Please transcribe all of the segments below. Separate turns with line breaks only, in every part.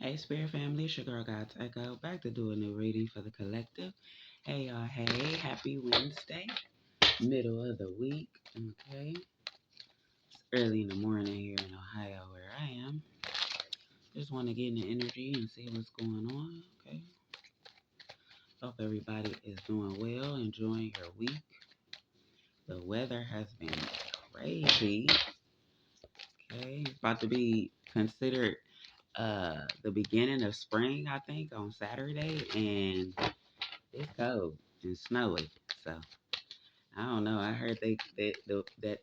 Hey, Spirit Family, it's your girl God's Echo, back to do a new reading for the collective. Hey, y'all, hey, happy Wednesday, middle of the week, okay? It's early in the morning here in Ohio where I am. Just want to get in the energy and see what's going on, okay? Hope everybody is doing well, enjoying your week. The weather has been crazy, okay? It's about to be considered the beginning of spring, I think, on Saturday, and it's cold and snowy. So I don't know. I heard that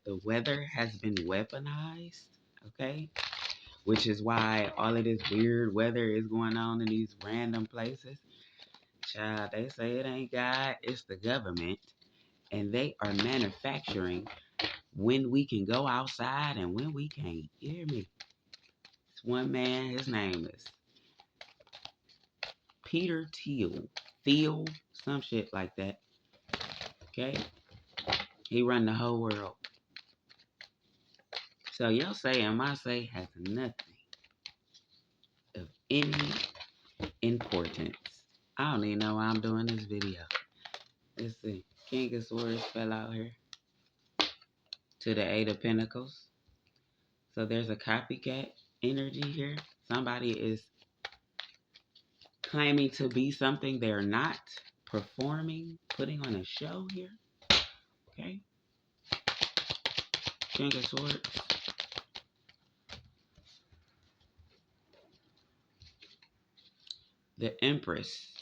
the weather has been weaponized. Okay, which is why all of this weird weather is going on in these random places. Child, they say it ain't God, it's the government, and they are manufacturing when we can go outside and when we can't. You hear me? It's one man. His name is Peter Thiel, some shit like that. Okay, he run the whole world. So your say and my say has nothing of any importance. I don't even know why I'm doing this video. Let's see. King of Swords fell out here to the Eight of Pentacles. So there's a copycat energy here. Somebody is claiming to be something they're not, performing, putting on a show here. Okay. King of Swords. The Empress.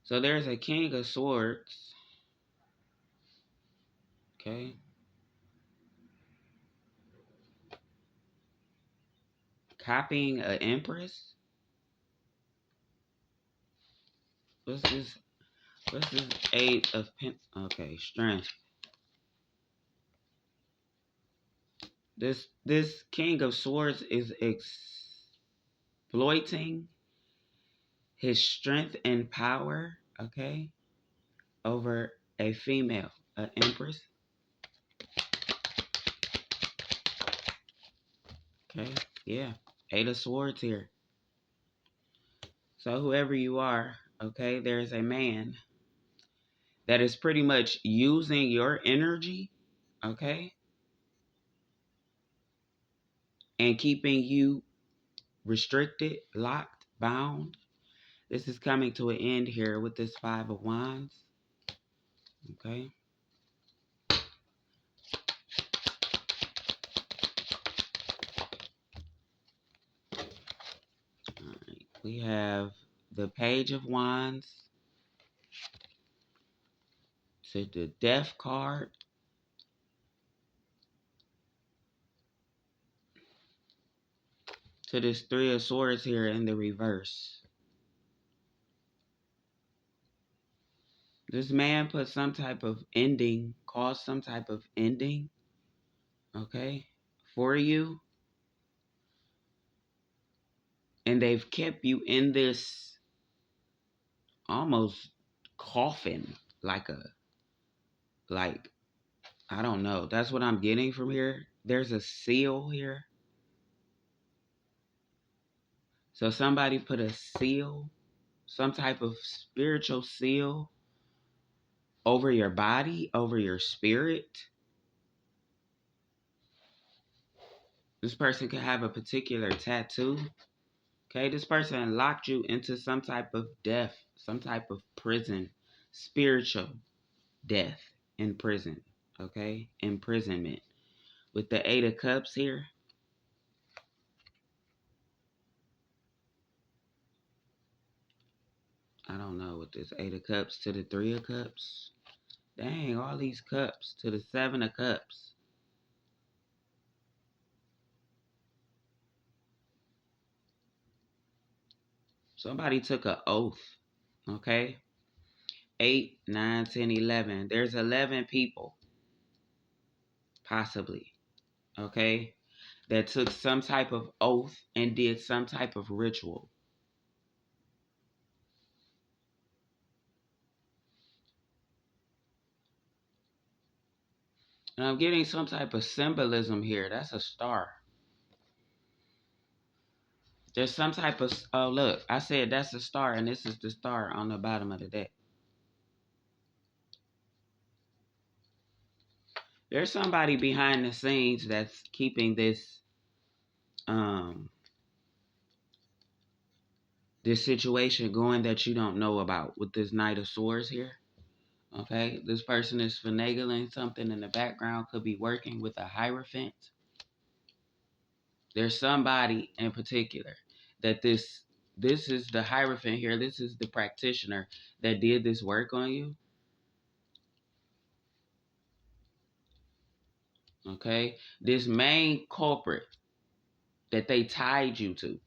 So there's a King of Swords. Okay. Copying an Empress. What's this? What's this? Eight of Okay, strength. This King of Swords is exploiting his strength and power, okay, over a female, an Empress. Okay, yeah. Eight of Swords here. So whoever you are, okay, there's a man that is pretty much using your energy, okay, and keeping you restricted, locked, bound. This is coming to an end here with this Five of Wands. Okay. All right. We have the Page of Wands to the Death card. To this Three of Swords here in the reverse. This man put some type of ending, caused some type of ending, okay, for you. And they've kept you in this almost coffin, like I don't know. That's what I'm getting from here. There's a seal here. So somebody put a seal, some type of spiritual seal over your body, over your spirit. This person could have a particular tattoo. Okay, this person locked you into some type of death, some type of prison, spiritual death in prison. Okay, imprisonment. With the Eight of Cups here. I don't know what this Eight of Cups to the Three of Cups. Dang, all these cups to the Seven of Cups. Somebody took an oath, okay? 8, 9, 10, 11. There's 11 people, possibly, okay, that took some type of oath and did some type of ritual. And I'm getting some type of symbolism here. That's a star. There's some type of, oh, look, I said that's a star, and this is the star on the bottom of the deck. There's somebody behind the scenes that's keeping um, this situation going that you don't know about with this Knight of Swords here. Okay, this person is finagling something in the background, could be working with a Hierophant. There's somebody in particular that this is the Hierophant here. This is the practitioner that did this work on you. Okay, this main culprit that they tied you to,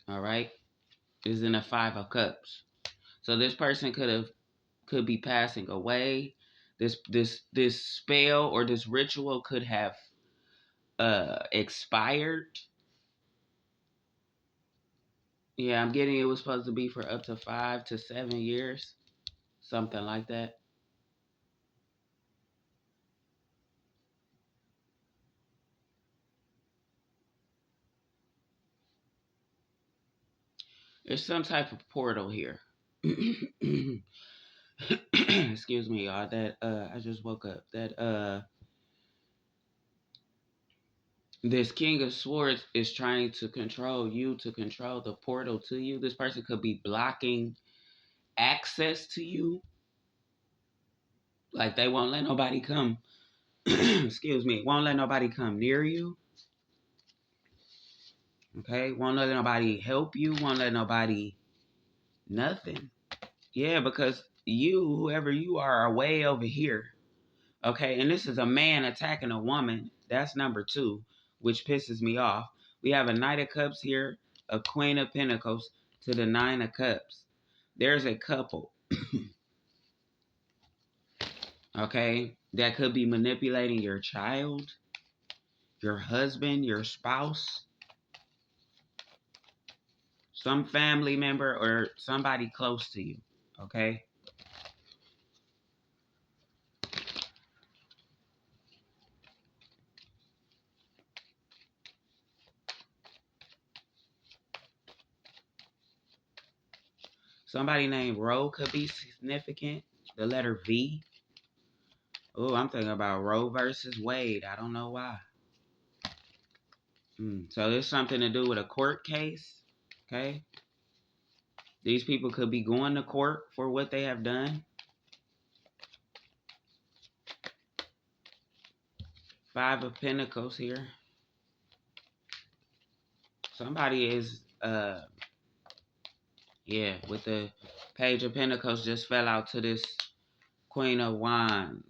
all right, is in a Five of Cups. So this person could be passing away. This spell or this ritual could have expired. Yeah, I'm getting it was supposed to be for up to 5 to 7 years, something like that. There's some type of portal here. Excuse me, y'all. That I just woke up. That this King of Swords is trying to control you, to control the portal to you. This person could be blocking access to you. Like they won't let nobody come. Excuse me. Won't let nobody come near you. Okay. Won't let nobody help you. Won't let nobody nothing. Yeah, because you, whoever you are way over here. Okay. And this is a man attacking a woman. That's number 2, which pisses me off. We have a Knight of Cups here, a Queen of Pentacles to the Nine of Cups. There's a couple. Okay. That could be manipulating your child, your husband, your spouse, some family member, or somebody close to you. Okay. Somebody named Roe could be significant. The letter V. Oh, I'm thinking about Roe versus Wade. I don't know why. So there's something to do with a court case. Okay. These people could be going to court for what they have done. 5 of Pentacles here. Somebody is, yeah, with the Page of Pentacles just fell out to this Queen of Wands.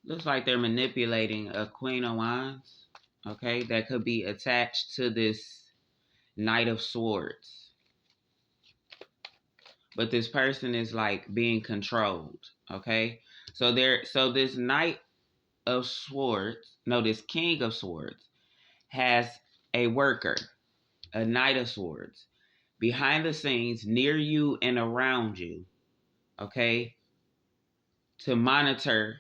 Looks like they're manipulating a Queen of Wands. Okay, that could be attached to this Knight of Swords. But this person is like being controlled. Okay, so this Knight of Swords, no, this King of Swords has a worker, a Knight of Swords, behind the scenes, near you and around you. Okay, to monitor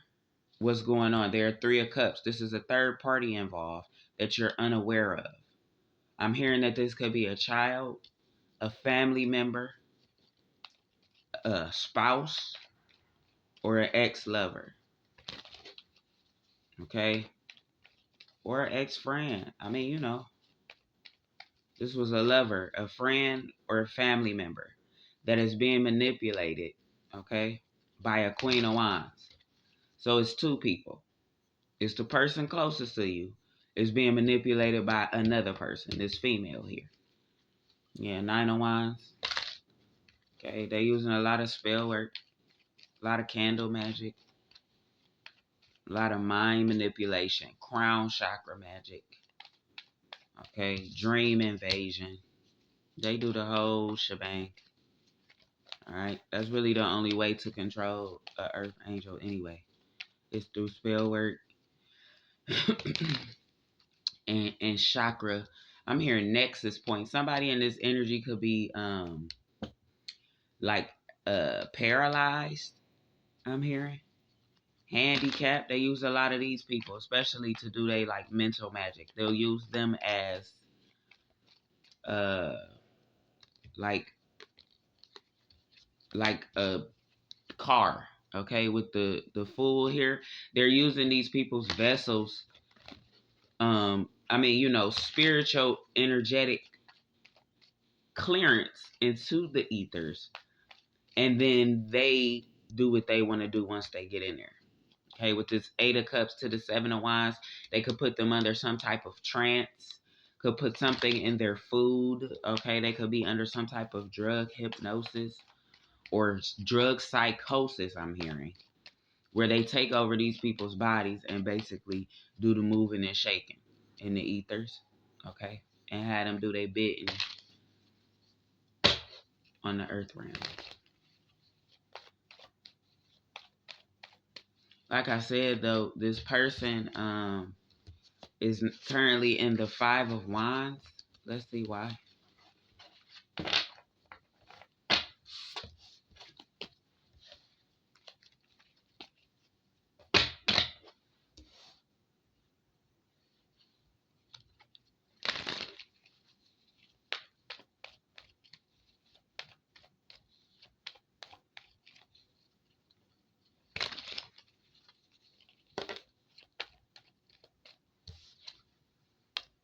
what's going on. There are 3 of Cups. This is a third party involved that you're unaware of. I'm hearing that this could be a child, a family member, a spouse, or an ex-lover. Okay? Or an ex-friend. I mean, this was a lover, a friend, or a family member that is being manipulated, okay, by a Queen of Wands. So it's 2 people. It's the person closest to you is being manipulated by another person, this female here. Yeah, 9 of Wands. Okay, they're using a lot of spell work, a lot of candle magic, a lot of mind manipulation, crown chakra magic. Okay, dream invasion. They do the whole shebang. All right, that's really the only way to control an earth angel anyway. It's through spell work and chakra. I'm hearing nexus point. Somebody in this energy could be like paralyzed. I'm hearing. handicapped. They use a lot of these people, especially to do they like mental magic. They'll use them as uh like a car, okay, with the fool here. They're using these people's vessels, I mean, spiritual energetic clearance into the ethers, and then they do what they want to do once they get in there. Okay, with this 8 of Cups to the 7 of Wands, they could put them under some type of trance, could put something in their food. Okay, they could be under some type of drug hypnosis or drug psychosis, I'm hearing, where they take over these people's bodies and basically do the moving and shaking in the ethers, okay, and had them do their bit on the earth realm. Like I said, though, this person is currently in the 5 of Wands. Let's see why.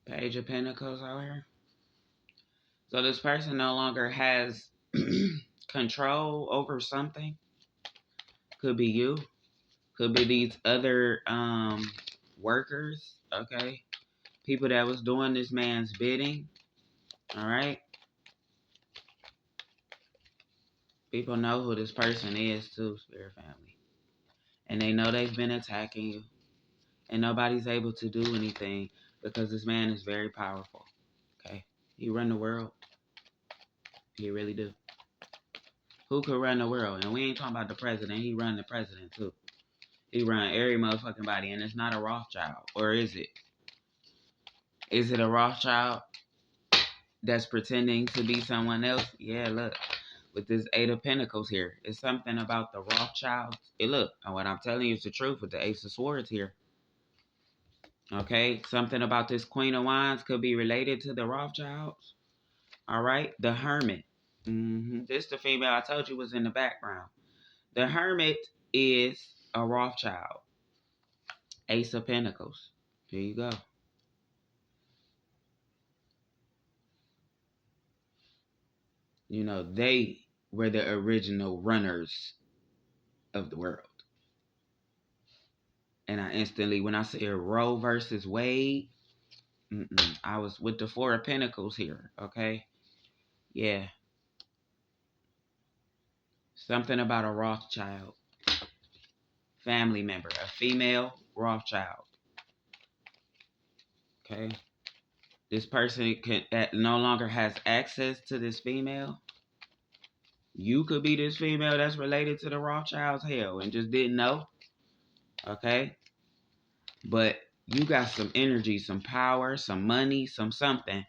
Page of Pentacles out here. So this person no longer has control over something. Could be you. Could be these other workers, okay? People that was doing this man's bidding, all right? People know who this person is too, Spirit Family. And they know they've been attacking you. And nobody's able to do anything because this man is very powerful, okay? He run the world. He really do. Who could run the world? And we ain't talking about the president. He run the president too. He run every motherfucking body. And it's not a Rothschild. Or is it? Is it a Rothschild that's pretending to be someone else? Yeah, look. With this 8 of Pentacles here. It's something about the Rothschilds. Look, and what I'm telling you is the truth with the Ace of Swords here. Okay? Something about this Queen of Wands could be related to the Rothschilds. All right? The Hermit. This the female I told you was in the background. The Hermit is a Rothschild. Ace of Pentacles. Here you go. They were the original runners of the world. And I instantly, when I said Roe versus Wade, I was with the 4 of Pentacles here, okay? Yeah. Something about a Rothschild. Family member. A female Rothschild. Okay? This person that no longer has access to this female. You could be this female that's related to the Rothschilds, hell, and just didn't know. Okay? But you got some energy, some power, some money, some something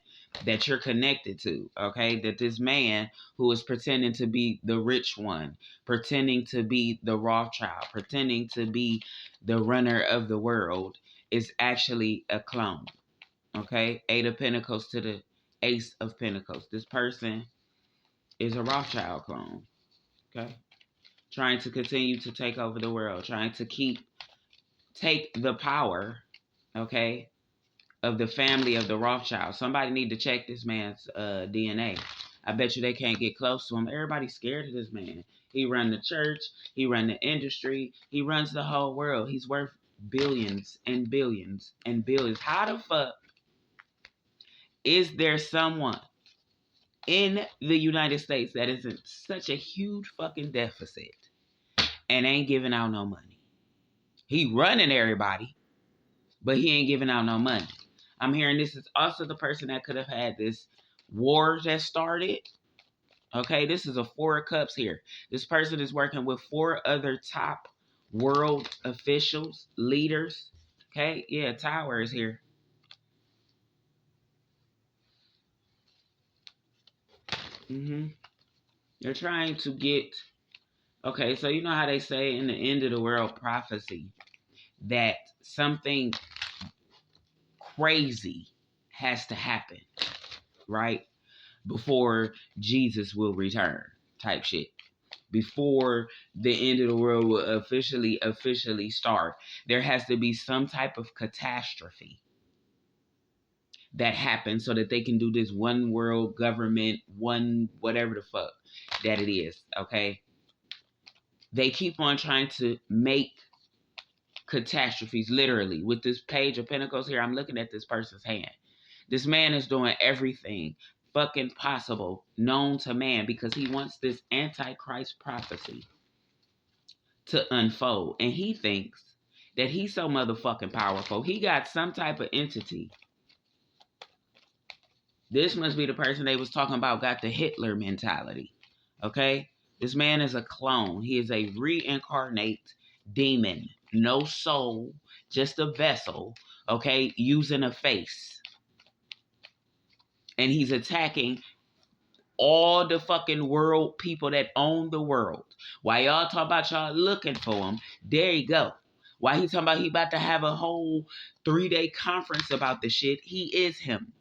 that you're connected to, okay? That this man who is pretending to be the rich one, pretending to be the Rothschild, pretending to be the runner of the world is actually a clone, okay? 8 of Pentacles to the Ace of Pentacles. This person is a Rothschild clone, okay? Trying to continue to take over the world, trying to take the power, okay, of the family of the Rothschild. Somebody need to check this man's DNA. I bet you they can't get close to him. Everybody's scared of this man. He run the church. He run the industry. He runs the whole world. He's worth billions and billions and billions. How the fuck is there someone in the United States that is in such a huge fucking deficit and ain't giving out no money? He running everybody, but he ain't giving out no money. I'm hearing this is also the person that could have had this war that started. Okay, this is a 4 of Cups here. This person is working with 4 other top world officials, leaders. Okay, yeah, Tower is here. They're trying to get Okay, so you know how they say in the end of the world prophecy that something crazy has to happen, right? Before Jesus will return, type shit. Before the end of the world will officially start, there has to be some type of catastrophe that happens so that they can do this one world government, one whatever the fuck that it is, okay? They keep on trying to make catastrophes, literally. With this page of pentacles here, I'm looking at this person's hand. This man is doing everything fucking possible known to man because he wants this antichrist prophecy to unfold. And he thinks that he's so motherfucking powerful. He got some type of entity. This must be the person they was talking about got the Hitler mentality. Okay? This man is a clone. He is a reincarnate demon. No soul, just a vessel, okay, using a face. And he's attacking all the fucking world people that own the world. While y'all talk about y'all looking for him, there you go. While he talking about he about to have a whole 3-day conference about the shit, he is him.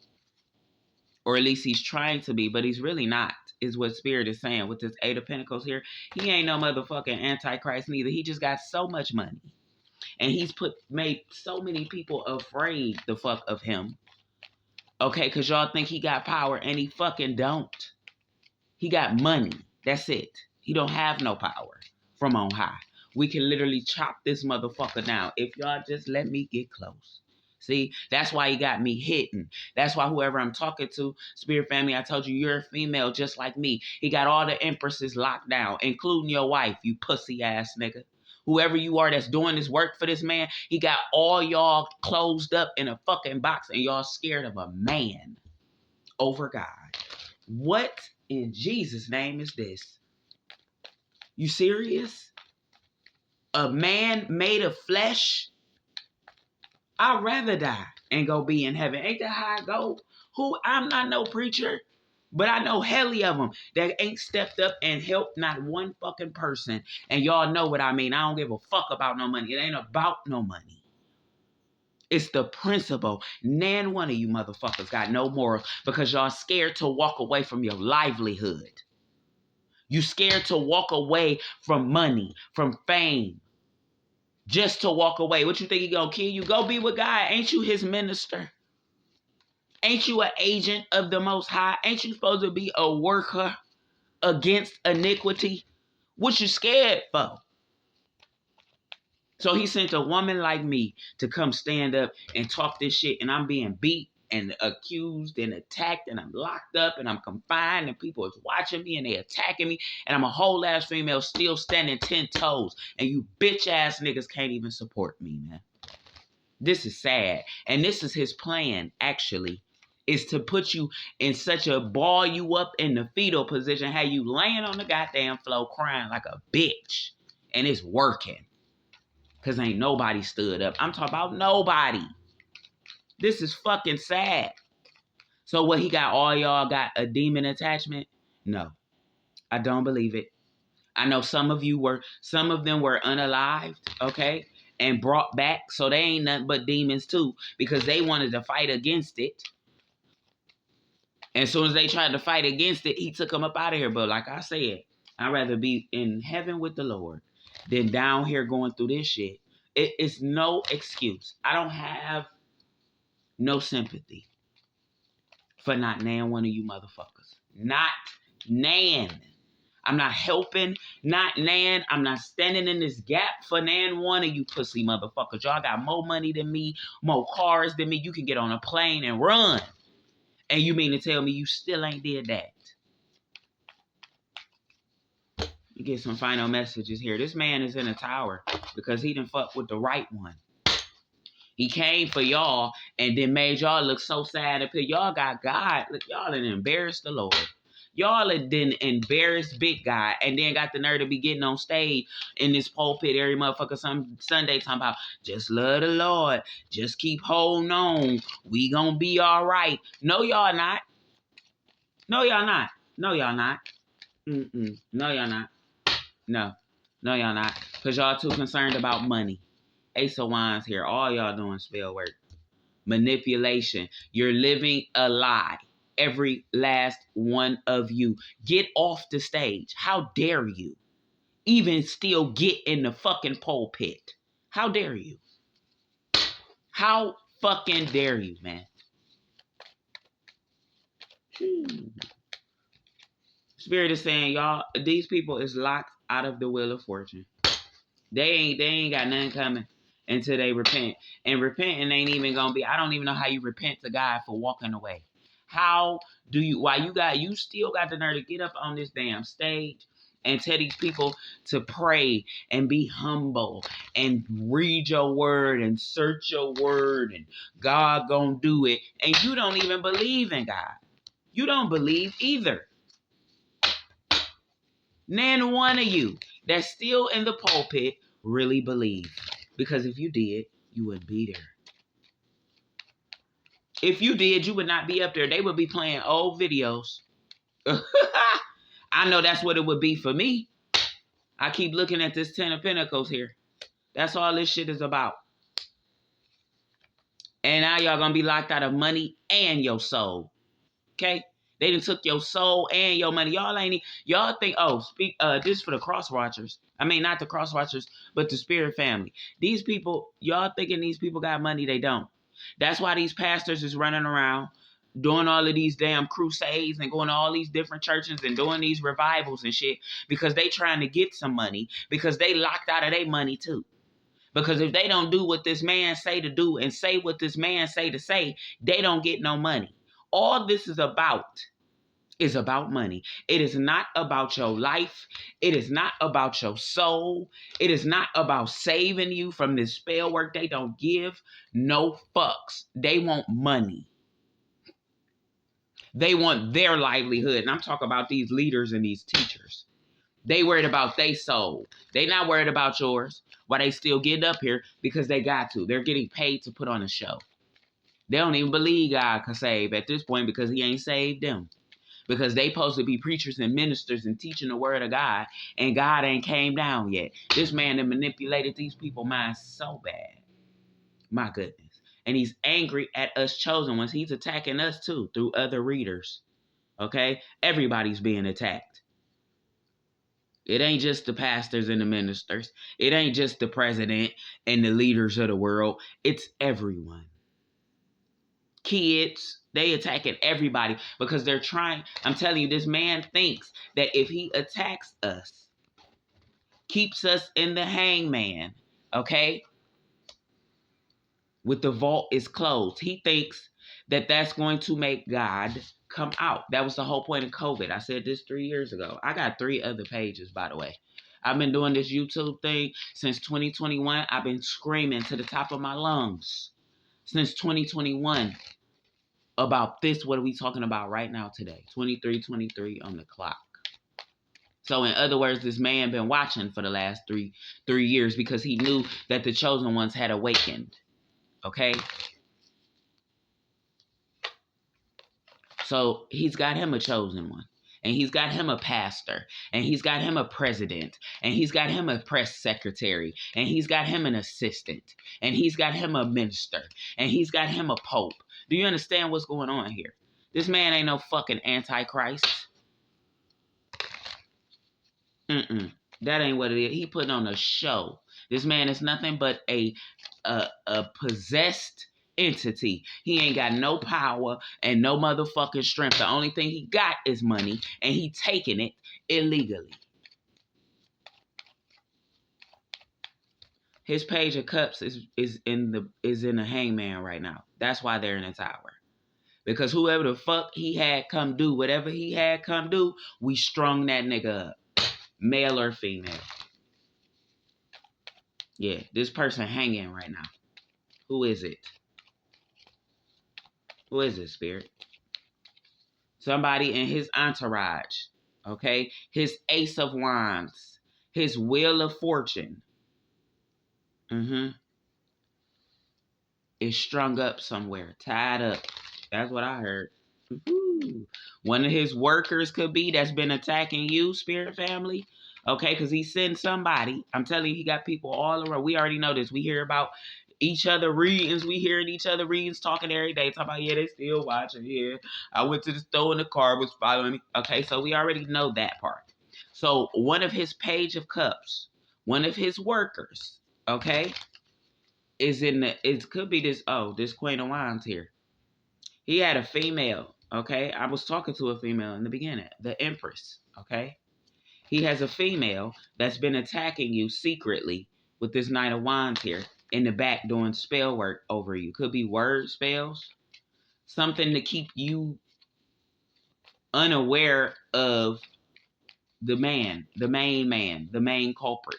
Or at least he's trying to be, but he's really not, is what Spirit is saying. With this 8 of Pentacles here, he ain't no motherfucking Antichrist neither. He just got so much money. And he's made so many people afraid the fuck of him. Okay, because y'all think he got power, and he fucking don't. He got money. That's it. He don't have no power from on high. We can literally chop this motherfucker down if y'all just let me get close. See, that's why he got me hitting. That's why whoever I'm talking to, Spirit Family, I told you, you're a female just like me. He got all the empresses locked down, including your wife, you pussy ass nigga. Whoever you are that's doing this work for this man, he got all y'all closed up in a fucking box and y'all scared of a man over God. What in Jesus' name is this? You serious? A man made of flesh? I'd rather die and go be in heaven. Ain't that how I go? I'm not no preacher, but I know helly of them that ain't stepped up and helped not one fucking person. And y'all know what I mean. I don't give a fuck about no money. It ain't about no money. It's the principle. Nan one of you motherfuckers got no morals because y'all scared to walk away from your livelihood. You scared to walk away from money, from fame, just to walk away. What you think he gonna kill you? Go be with God. Ain't you his minister? Ain't you an agent of the Most High? Ain't you supposed to be a worker against iniquity? What you scared for? So he sent a woman like me to come stand up and talk this shit, and I'm being beat and accused and attacked, and I'm locked up and I'm confined, and people is watching me and they attacking me, and I'm a whole ass female still standing 10 toes, and you bitch ass niggas can't even support me, man. This is sad. And this is his plan, actually, is to put you in such a ball you up in the fetal position, have you laying on the goddamn floor crying like a bitch, and it's working. Because ain't nobody stood up. I'm talking about nobody. This is fucking sad. So what, he got all y'all got a demon attachment? No. I don't believe it. I know some of them were unalived, okay? And brought back. So they ain't nothing but demons too. Because they wanted to fight against it. And as soon as they tried to fight against it, he took them up out of here. But like I said, I'd rather be in heaven with the Lord than down here going through this shit. It's no excuse. I don't have no sympathy for not nan one of you motherfuckers. Not nan. I'm not helping, not nan. I'm not standing in this gap for nan one of you pussy motherfuckers. Y'all got more money than me, more cars than me. You can get on a plane and run. And you mean to tell me you still ain't did that? You get some final messages here. This man is in a tower because he done fucked with the right one. He came for y'all and then made y'all look so sad up here. Y'all got God. Look, y'all done embarrassed the Lord. Y'all done embarrassed big guy and then got the nerve to be getting on stage in this pulpit every motherfucker Sunday talking about just love the Lord. Just keep holding on. We gonna be all right. No, y'all not. No, y'all not. No, y'all not. No, y'all not. No. No, y'all not. Because y'all too concerned about money. Ace of Wands here. All y'all doing spell work. Manipulation. You're living a lie. Every last one of you. Get off the stage. How dare you? Even still get in the fucking pulpit. How dare you? How fucking dare you, man? Spirit is saying, y'all, these people is locked out of the wheel of fortune. They ain't got nothing coming until they repent. And repenting ain't even gonna be, I don't even know how you repent to God for walking away. How do you, why you still got the nerve to get up on this damn stage and tell these people to pray and be humble and read your word and search your word and God gonna do it. And you don't even believe in God. You don't believe either. None one of you that's still in the pulpit really believe. Because if you did, you would be there. If you did, you would not be up there. They would be playing old videos. I know that's what it would be for me. I keep looking at this 10 of Pentacles here. That's all this shit is about. And now y'all gonna be locked out of money and your soul. Okay? They done took your soul and your money. Y'all think, this for the cross watchers. I mean, not the cross watchers, but the spirit family. These people, y'all thinking these people got money, they don't. That's why these pastors is running around doing all of these damn crusades and going to all these different churches and doing these revivals and shit because they trying to get some money because they locked out of their money too. Because if they don't do what this man say to do and say what this man say to say, they don't get no money. All this is about money. It is not about your life. It is not about your soul. It is not about saving you from this spell work. They don't give no fucks. They want money. They want their livelihood. And I'm talking about these leaders and these teachers. They worried about their soul. They not worried about yours. Why they still getting up here? Because they got to. They're getting paid to put on a show. They don't even believe God can save at this point because he ain't saved them. Because they supposed to be preachers and ministers and teaching the word of God. And God ain't came down yet. This man that manipulated these people's minds so bad. My goodness. And he's angry at us chosen ones. He's attacking us too through other readers. Okay? Everybody's being attacked. It ain't just the pastors and the ministers. It ain't just the president and the leaders of the world. It's everyone. Kids, they attacking everybody because they're trying. I'm telling you, this man thinks that if he attacks us, keeps us in the hangman, okay, with the vault is closed, he thinks that that's going to make God come out. That was the whole point of COVID. I said this 3 years ago. I got 3 other pages, by the way. I've been doing this YouTube thing since 2021. I've been screaming to the top of my lungs since 2021 about this. What are we talking about right now today? 23:23 on the clock. So in other words, this man been watching for the last three years because he knew that the chosen ones had awakened. Okay? So he's got him a chosen one. And he's got him a pastor. And he's got him a president. And he's got him a press secretary. And he's got him an assistant. And he's got him a minister. And he's got him a pope. Do you understand what's going on here? This man ain't no fucking antichrist. That ain't what it is. He putting on a show. This man is nothing but a possessed entity. He ain't got no power and no motherfucking strength. The only thing he got is money, and he taking it illegally. His page of cups is in the hangman right now. That's why they're in the tower. Because whoever the fuck he had come do, whatever he had come do, we strung that nigga up. Male or female. Yeah, this person hanging right now. Who is it? Who is it, Spirit? Somebody in his entourage. Okay? His Ace of Wands. His Wheel of Fortune. Is strung up somewhere. Tied up. That's what I heard. One of his workers could be that's been attacking you, Spirit family. Okay, because he sent somebody. I'm telling you, he got people all around. We already know this. We hear about each other readings. We hearing each other readings, talking every day, talking about, yeah, they still watching. Yeah, I went to the store and the car was following me. Okay, so we already know that part. So one of his page of cups, one of his workers, okay, is in the, it could be this, oh, this Queen of Wands here. He had a female, okay? I was talking to a female in the beginning, the Empress, okay? He has a female that's been attacking you secretly with this Knight of Wands here in the back doing spell work over you. Could be word spells, something to keep you unaware of the man, the main man, the main culprit,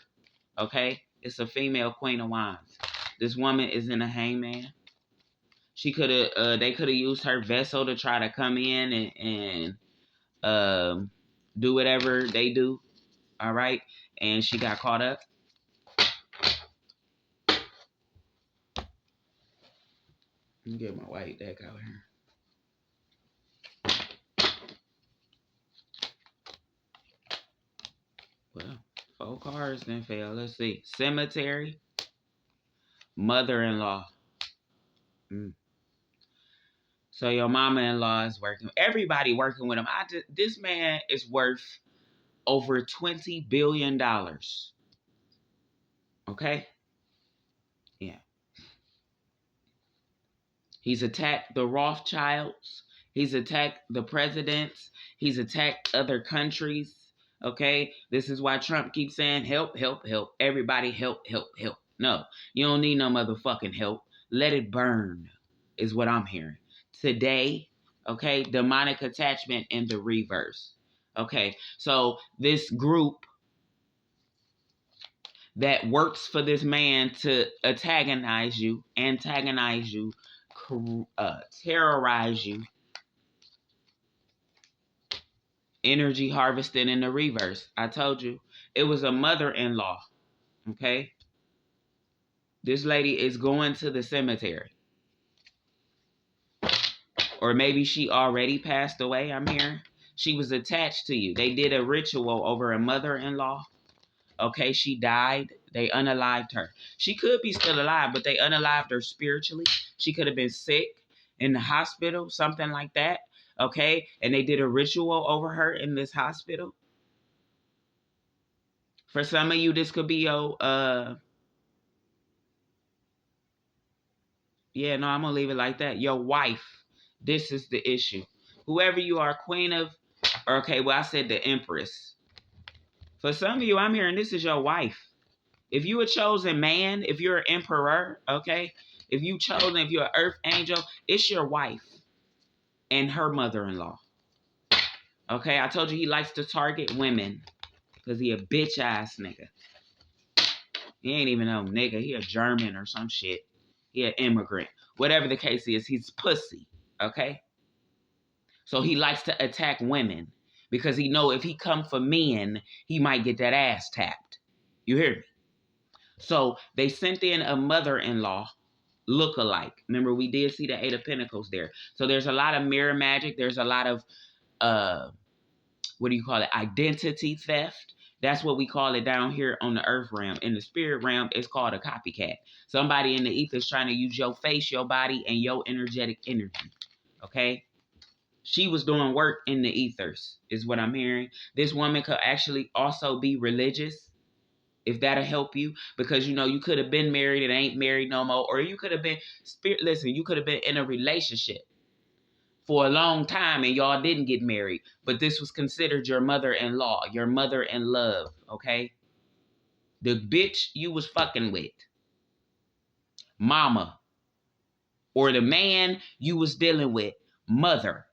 okay? It's a female Queen of Wands. This woman is in a hangman. She could have, they could have used her vessel to try to come in and do whatever they do. All right. And she got caught up. Let me get my white deck out here. Well, 4 cards then fail. Let's see. Cemetery. Mother-in-law. So your mama-in-law is working. Everybody working with him. This man is worth over $20 billion. Okay? Yeah. He's attacked the Rothschilds. He's attacked the presidents. He's attacked other countries. Okay? This is why Trump keeps saying, help, help, help. Everybody help, help, help. No, you don't need no motherfucking help. Let it burn is what I'm hearing. Today, okay, demonic attachment in the reverse. Okay, so this group that works for this man to antagonize you, terrorize you, energy harvesting in the reverse. I told you, it was a mother-in-law, okay? This lady is going to the cemetery. Or maybe she already passed away, I'm hearing. She was attached to you. They did a ritual over a mother-in-law. Okay, she died. They unalived her. She could be still alive, but they unalived her spiritually. She could have been sick in the hospital, something like that. Okay, and they did a ritual over her in this hospital. For some of you, this could be your, yeah, no, I'm going to leave it like that. Your wife. This is the issue. Whoever you are, queen of, okay, well, I said the empress. For some of you, I'm hearing this is your wife. If you a chosen man, if you're an emperor, okay, if you're an earth angel, it's your wife and her mother-in-law. Okay, I told you he likes to target women because he a bitch-ass nigga. He ain't even no nigga. He a German or some shit. He an immigrant. Whatever the case is, he's pussy, okay? So he likes to attack women because he know if he come for men, he might get that ass tapped. You hear me? So they sent in a mother-in-law look-alike. Remember, we did see the 8 of Pentacles there. So there's a lot of mirror magic. There's a lot of, what do you call it? Identity theft. That's what we call it down here on the earth realm. In the spirit realm, it's called a copycat. Somebody in the ether is trying to use your face, your body, and your energetic energy. Okay? She was doing work in the ethers, is what I'm hearing. This woman could actually also be religious, if that'll help you. Because, you know, you could have been married and ain't married no more. Or you could have been, listen, you could have been in a relationship for a long time and y'all didn't get married. But this was considered your mother-in-law, your mother-in-love, okay? The bitch you was fucking with, mama, or the man you was dealing with, mother,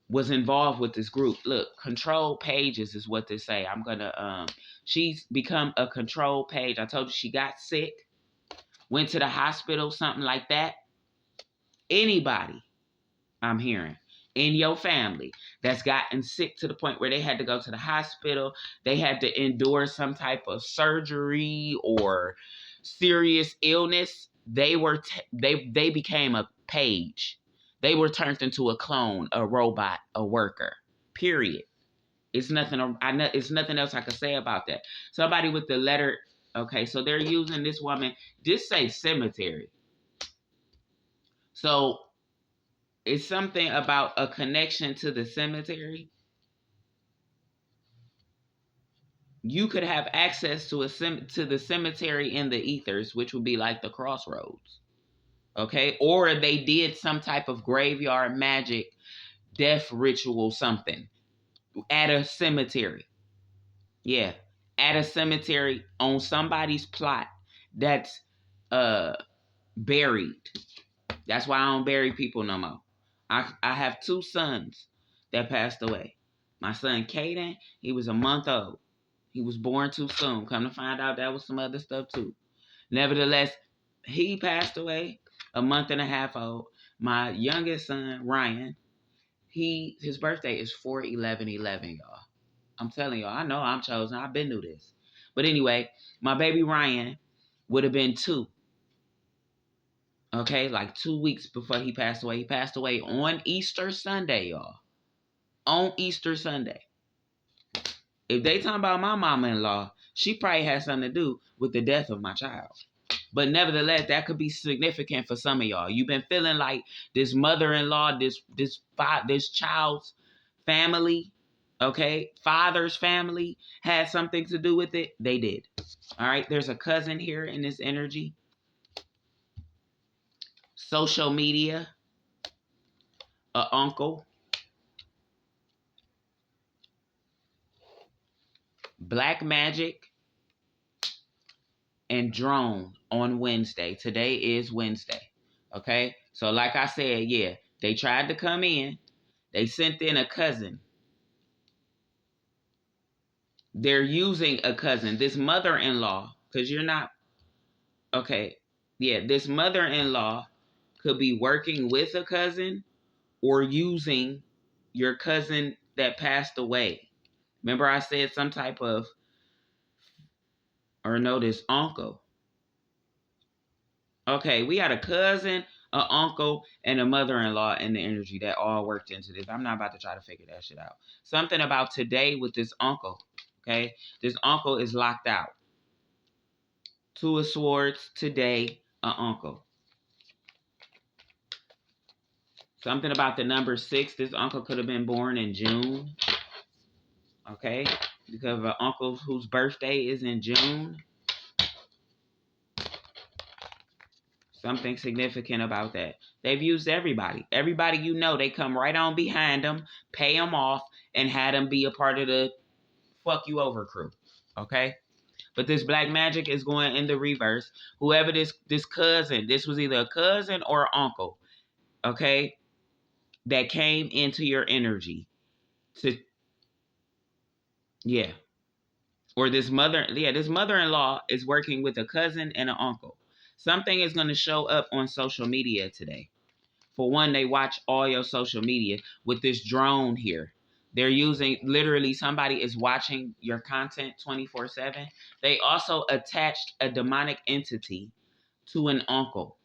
was involved with this group. Look, control pages is what they say. I'm gonna, she's become a control page. I told you she got sick, went to the hospital, something like that. Anybody, I'm hearing, in your family that's gotten sick to the point where they had to go to the hospital, they had to endure some type of surgery or serious illness, they became a page. They were turned into a clone, a robot, a worker. Period. It's nothing. I know it's nothing else I could say about that. Somebody with the letter. Okay, so they're using this woman. Just say cemetery. So it's something about a connection to the cemetery. You could have access to to the cemetery in the ethers, which would be like the crossroads. Okay, or they did some type of graveyard magic, death ritual, something at a cemetery. Yeah, at a cemetery on somebody's plot that's uh buried. That's why I don't bury people no more. I have two sons that passed away. My son Caden, he was a month old. He was born too soon. Come to find out, that was some other stuff too. Nevertheless, he passed away a month and a half old. My youngest son Ryan, his birthday is 4/11/11, y'all. I'm telling y'all, I know I'm chosen. I've been through this. But anyway, my baby Ryan would have been 2. Okay, like 2 weeks before he passed away. He passed away on Easter Sunday, y'all. On Easter Sunday. If they talking about my mama-in-law, she probably had something to do with the death of my child. But nevertheless, that could be significant for some of y'all. You've been feeling like this mother-in-law, this child's family, okay, father's family had something to do with it. They did. All right, there's a cousin here in this energy. Social media, a uncle, black magic, and drone on Wednesday. Today is Wednesday. Okay, so like I said, yeah, they tried to come in. They sent in a cousin. They're using a cousin, this mother-in-law, because you're not, okay, yeah, this mother-in-law could be working with a cousin or using your cousin that passed away. Remember I said some type of, or no, this uncle. Okay, we got a cousin, an uncle, and a mother-in-law in the energy that all worked into this. I'm not about to try to figure that shit out. Something about today with this uncle, okay? This uncle is locked out. 2 of Swords today, an uncle. Something about the number 6. This uncle could have been born in June. Okay? Because of an uncle whose birthday is in June. Something significant about that. They've used everybody. Everybody you know, they come right on behind them, pay them off, and had them be a part of the fuck you over crew. Okay? But this black magic is going in the reverse. Whoever this cousin, this was either a cousin or uncle. Okay? That came into your energy. Yeah. Or this mother-in-law is working with a cousin and an uncle. Something is going to show up on social media today. For one, they watch all your social media with this drone here. They're using, literally, somebody is watching your content 24/7. They also attached a demonic entity to an uncle.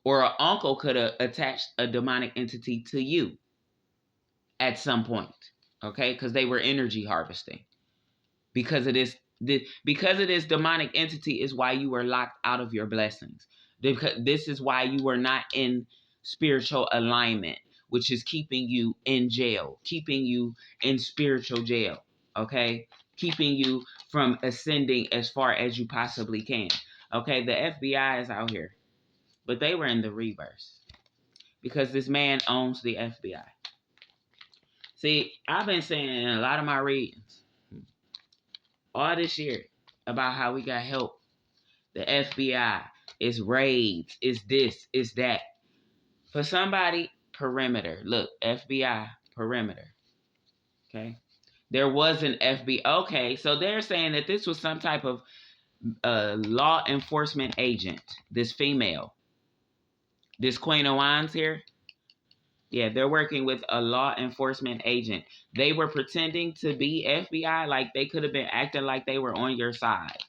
Or an uncle could have attached a demonic entity to you at some point. Okay? Because they were energy harvesting. Because of this demonic entity is why you were locked out of your blessings. This is why you were not in spiritual alignment, which is keeping you in jail, keeping you in spiritual jail, okay? Keeping you from ascending as far as you possibly can. Okay, the FBI is out here, but they were in the reverse because this man owns the FBI. See, I've been saying in a lot of my readings all this year about how we got help. The FBI, it's raids, it's this, it's that. For somebody, perimeter. Look, FBI, perimeter. Okay. There was an FBI. Okay, so they're saying that this was some type of law enforcement agent. This female. This Queen of Wands here. Yeah, they're working with a law enforcement agent. They were pretending to be FBI, like they could have been acting like they were on your side,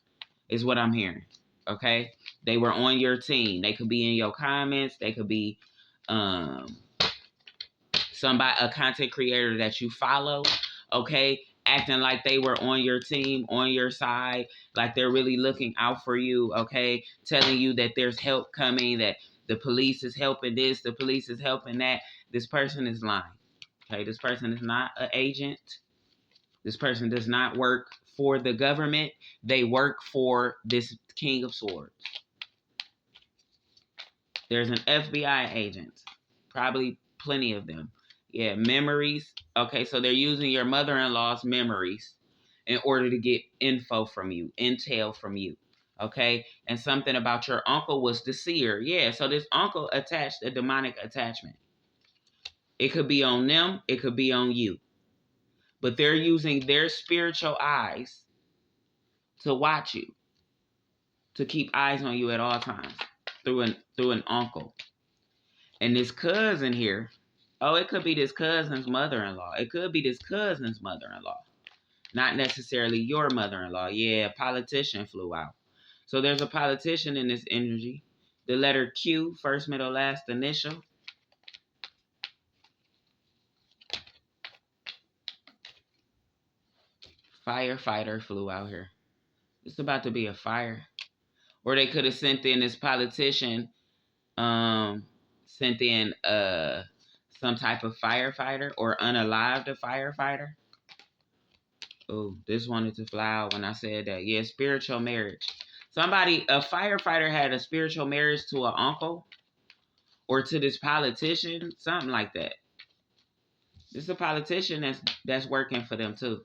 is what I'm hearing. Okay? They were on your team. They could be in your comments. They could be somebody, a content creator that you follow. okay, acting like they were on your team, on your side, like they're really looking out for you, okay, telling you that there's help coming, that the police is helping this, the police is helping that. This person is lying, okay? This person is not an agent. This person does not work for the government. They work for this King of Swords. There's an FBI agent, probably plenty of them. Yeah, memories. Okay, so they're using your mother-in-law's memories in order to get info from you, intel from you. Okay, and something about your uncle was the seer. Yeah, so this uncle attached a demonic attachment. It could be on them, it could be on you. But they're using their spiritual eyes to watch you, to keep eyes on you at all times through an uncle. And this cousin here, oh, it could be this cousin's mother-in-law. It could be this cousin's mother-in-law. Not necessarily your mother-in-law. Yeah, a politician flew out. So there's a politician in this energy. The letter Q, first, middle, last initial. Firefighter flew out here. It's about to be a fire. Or they could have sent in this politician, sent in some type of firefighter or unalived a firefighter. Oh, this wanted to fly out when I said that. Yeah, spiritual marriage. A firefighter had a spiritual marriage to an uncle or to this politician, something like that. This is a politician that's working for them too.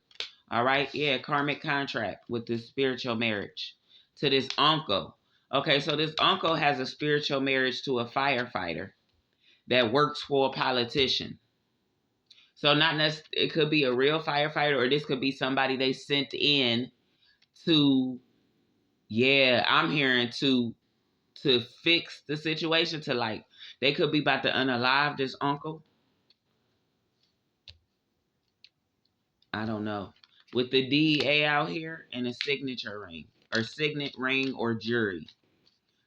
All right, yeah, karmic contract with this spiritual marriage to this uncle. Okay, so this uncle has a spiritual marriage to a firefighter that works for a politician. So it could be a real firefighter, or this could be somebody they sent in to, yeah, I'm hearing to fix the situation, to like, they could be about to unalive this uncle. I don't know. With the DEA out here and a signature ring, or signet ring, or jury.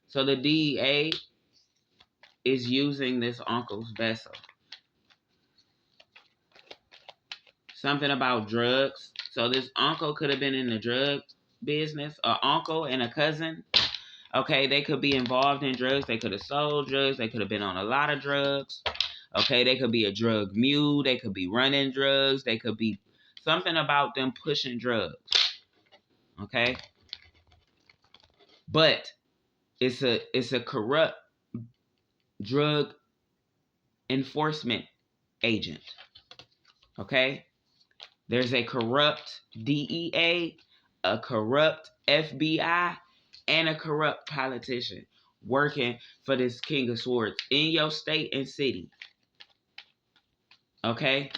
So the DEA is using this uncle's vessel. Something about drugs. So this uncle could have been in the drug business. An uncle and a cousin. Okay, they could be involved in drugs. They could have sold drugs. They could have been on a lot of drugs. Okay, they could be a drug mule. They could be running drugs. They could be something about them pushing drugs. Okay? But it's a corrupt drug enforcement agent. Okay? There's a corrupt DEA, a corrupt FBI, and a corrupt politician working for this King of Swords in your state and city. Okay?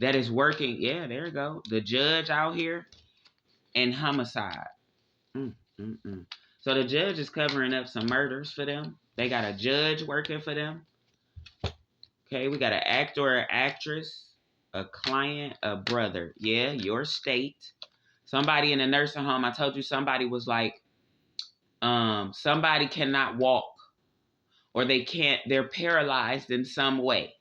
That is working. Yeah, there you go. The judge out here and homicide. So the judge is covering up some murders for them. They got a judge working for them. Okay, we got an actor or actress, a client, a brother. Yeah, your state. Somebody in a nursing home. I told you somebody was like, somebody cannot walk, or they're paralyzed in some way.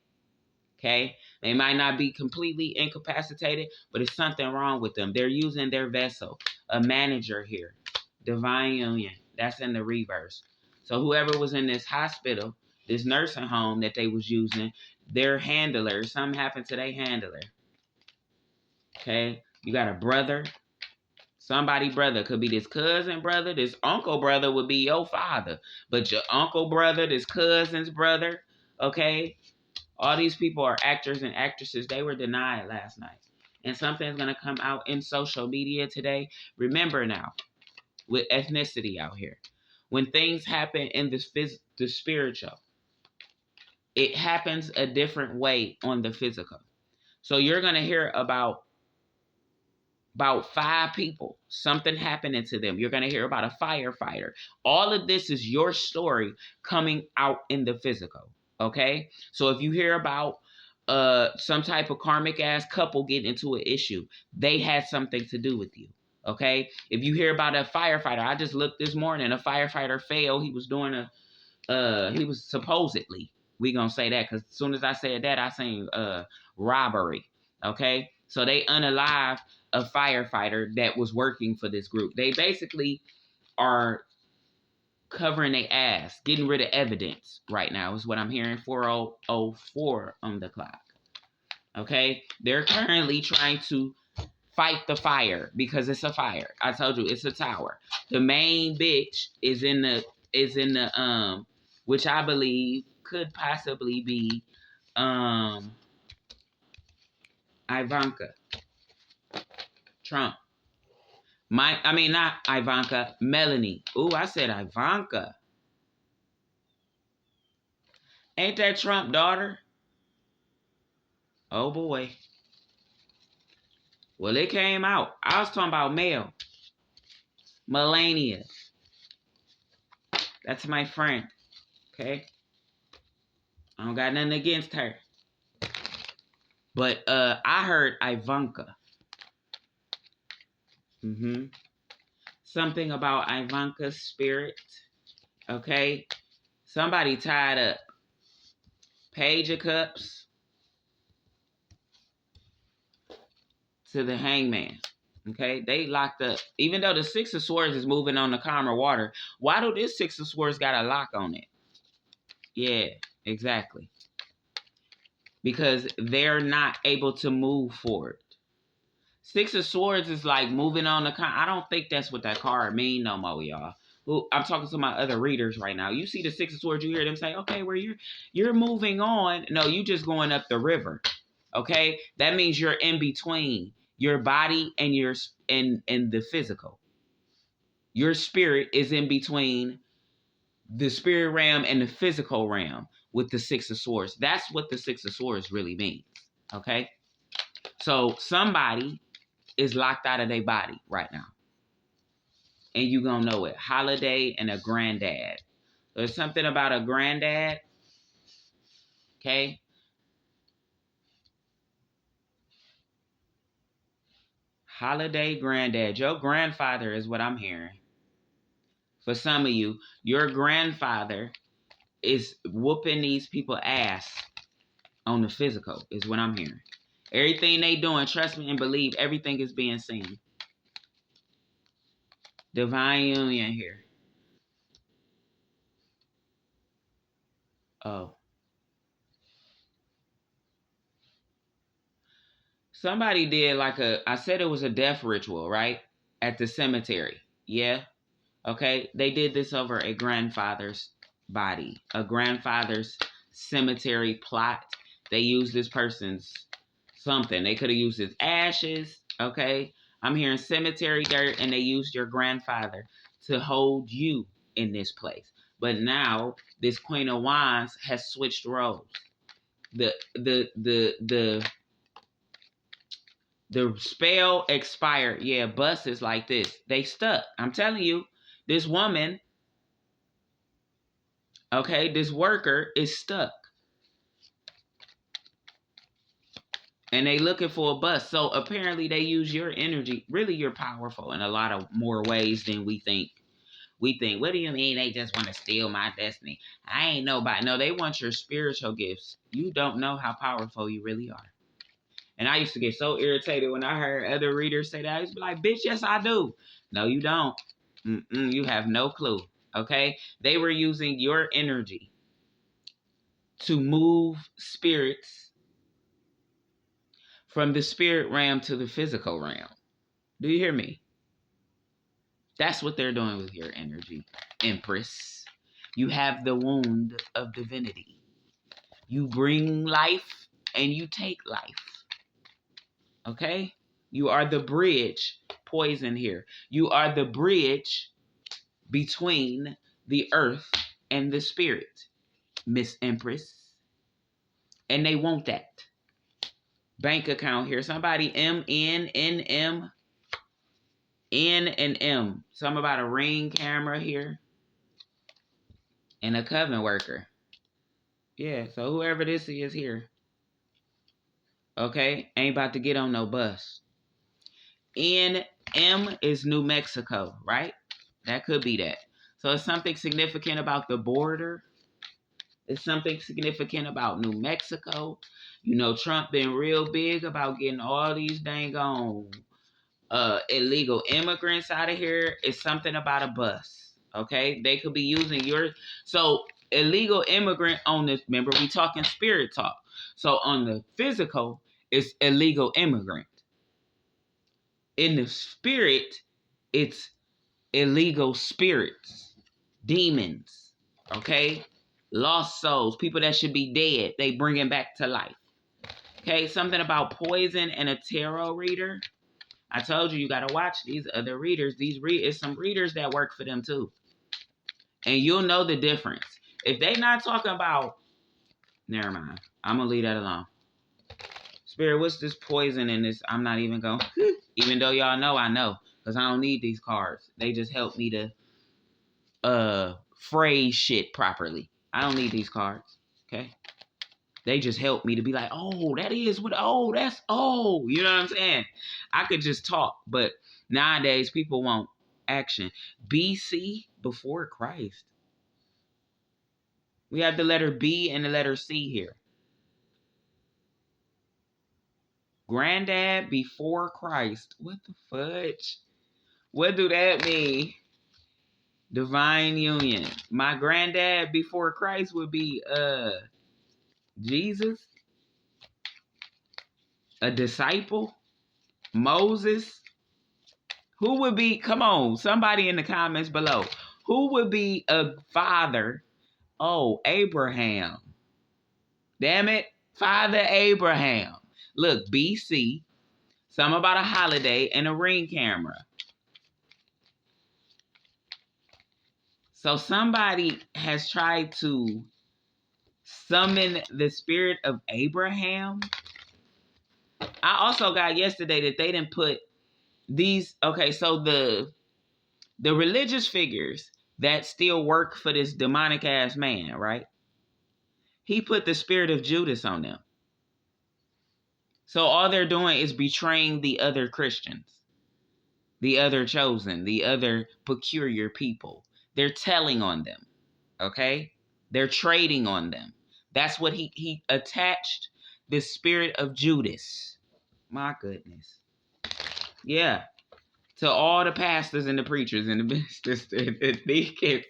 Okay, they might not be completely incapacitated, but it's something wrong with them. They're using their vessel. A manager here, divine union. That's in the reverse. So whoever was in this hospital, this nursing home that they was using, their handler, something happened to their handler. Okay, you got a brother. Somebody brother, could be this cousin brother. This uncle brother would be your father, but your uncle brother, this cousin's brother. Okay, all these people are actors and actresses. They were denied last night, and something's gonna come out in social media today. Remember now, with ethnicity out here, when things happen in the spiritual, it happens a different way on the physical. So you're gonna hear about 5 people, something happening to them. You're going to hear about a firefighter. All of this is your story coming out in the physical. Okay? So if you hear about some type of karmic ass couple getting into an issue, they had something to do with you. Okay? If you hear about a firefighter, I just looked this morning, a firefighter failed. He was doing he was supposedly, we going to say that, because as soon as I said that, I seen robbery. Okay? So they unalive a firefighter that was working for this group. They basically are covering their ass, getting rid of evidence right now is what I'm hearing. 4004 on the clock. Okay? They're currently trying to fight the fire because it's a fire. I told you it's a tower. The main bitch is in the which I believe could possibly be Ivanka Trump. Not Ivanka, Melanie. Ooh, I said Ivanka. Ain't that Trump daughter? Oh boy. Well, it came out. I was talking about Mel. Melania. That's my friend. Okay? I don't got nothing against her. But I heard Ivanka. Something about Ivanka's spirit. Okay? Somebody tied up. Page of Cups to the Hangman. Okay? They locked up. Even though the Six of Swords is moving on the calmer water, why do this Six of Swords got a lock on it? Yeah, exactly. Because they're not able to move forward. Six of Swords is like moving on the I don't think that's what that card mean no more, y'all. I'm talking to my other readers right now. You see the Six of Swords, you hear them say, okay, where you're moving on. No, you just going up the river. Okay? That means you're in between your body and your and the physical. Your spirit is in between the spirit realm and the physical realm with the Six of Swords. That's what the Six of Swords really means. Okay? So somebody is locked out of their body right now. And you gonna know it. Holiday and a granddad. There's something about a granddad. Okay? Holiday granddad. Your grandfather is what I'm hearing. For some of you, your grandfather is whooping these people ass on the physical, is what I'm hearing. Everything they doing, trust me and believe, everything is being seen. Divine union here. Oh. Somebody did I said it was a death ritual, right? At the cemetery. Yeah. Okay. They did this over a grandfather's body, a grandfather's cemetery plot. They used this person's something. They could have used his ashes. Okay. I'm hearing cemetery dirt, and they used your grandfather to hold you in this place. But now this Queen of Wands has switched roles. The spell expired. Yeah, buses like this. They stuck. I'm telling you, this woman, okay, this worker is stuck. And they looking for a bus. So apparently they use your energy. Really, you're powerful in a lot of more ways than we think. We think, what do you mean they just want to steal my destiny? I ain't nobody. No, they want your spiritual gifts. You don't know how powerful you really are. And I used to get so irritated when I heard other readers say that. I used to be like, bitch, yes, I do. No, you don't. You have no clue. Okay? They were using your energy to move spirits from the spirit realm to the physical realm. Do you hear me? That's what they're doing with your energy, Empress. You have the wound of divinity. You bring life and you take life. Okay? You are the bridge. Poison here. You are the bridge between the earth and the spirit, Miss Empress. And they want that. Bank account here. Somebody M. N and M. Something about a ring camera here. And a coven worker. Yeah, so whoever this is here. Okay? Ain't about to get on no bus. NM is New Mexico, right? That could be that. So it's something significant about the border. It's something significant about New Mexico. You know, Trump been real big about getting all these dang on illegal immigrants out of here. It's something about a bus. Okay, they could be using your illegal immigrant on this. Remember, we talking spirit talk. So on the physical, it's illegal immigrant. In the spirit, it's illegal spirits, demons. Okay, lost souls, people that should be dead. They bring them back to life. Okay, something about poison and a tarot reader. I told you, you got to watch these other readers. It's some readers that work for them too. And you'll know the difference. If they not talking about, never mind. I'm going to leave that alone. Spirit, what's this poison in this? I'm not even going to, even though y'all know I know. Because I don't need these cards. They just help me to phrase shit properly. I don't need these cards. Okay? They just help me to be like, oh, that is what, oh, that's, oh, you know what I'm saying? I could just talk, but nowadays people want action. BC, before Christ. We have the letter B and the letter C here. Granddad before Christ. What the fudge? What do that mean? Divine union. My granddad before Christ would be Jesus, a disciple, Moses. Who would be, come on, somebody in the comments below. Who would be a father? Oh, Abraham. Damn it. Father Abraham. Look, BC. Something about a holiday and a ring camera. So somebody has tried to summon the spirit of Abraham. I also got yesterday that they didn't put these. Okay, so the religious figures that still work for this demonic ass man, right? He put the spirit of Judas on them. So all they're doing is betraying the other Christians, the other chosen, the other peculiar people. They're telling on them, okay? They're trading on them. That's what he attached the spirit of Judas. My goodness. Yeah. To all the pastors and the preachers and the ministers, the deacons.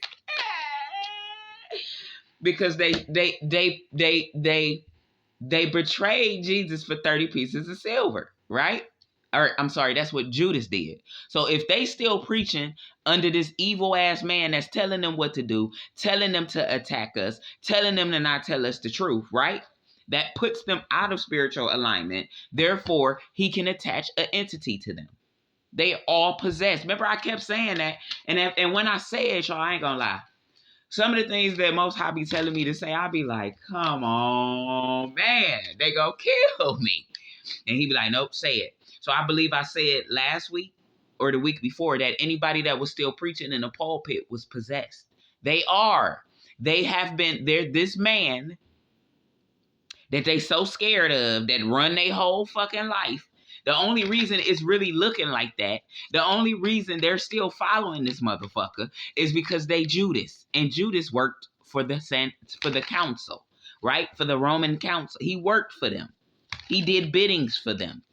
Because they betrayed Jesus for 30 pieces of silver, right? Or I'm sorry, that's what Judas did. So if they still preaching under this evil ass man that's telling them what to do, telling them to attack us, telling them to not tell us the truth, right? That puts them out of spiritual alignment. Therefore, he can attach an entity to them. They all possessed. Remember, I kept saying that. And when I say it, y'all, I ain't gonna lie. Some of the things that Most High be telling me to say, I be like, come on, man. They go kill me. And he be like, nope, say it. So I believe I said last week or the week before that anybody that was still preaching in the pulpit was possessed. They are. They have been, they're this man that they so scared of that run their whole fucking life. The only reason it's really looking like that, the only reason they're still following this motherfucker is because they Judas. And Judas worked for the council, right? For the Roman council. He worked for them. He did biddings for them.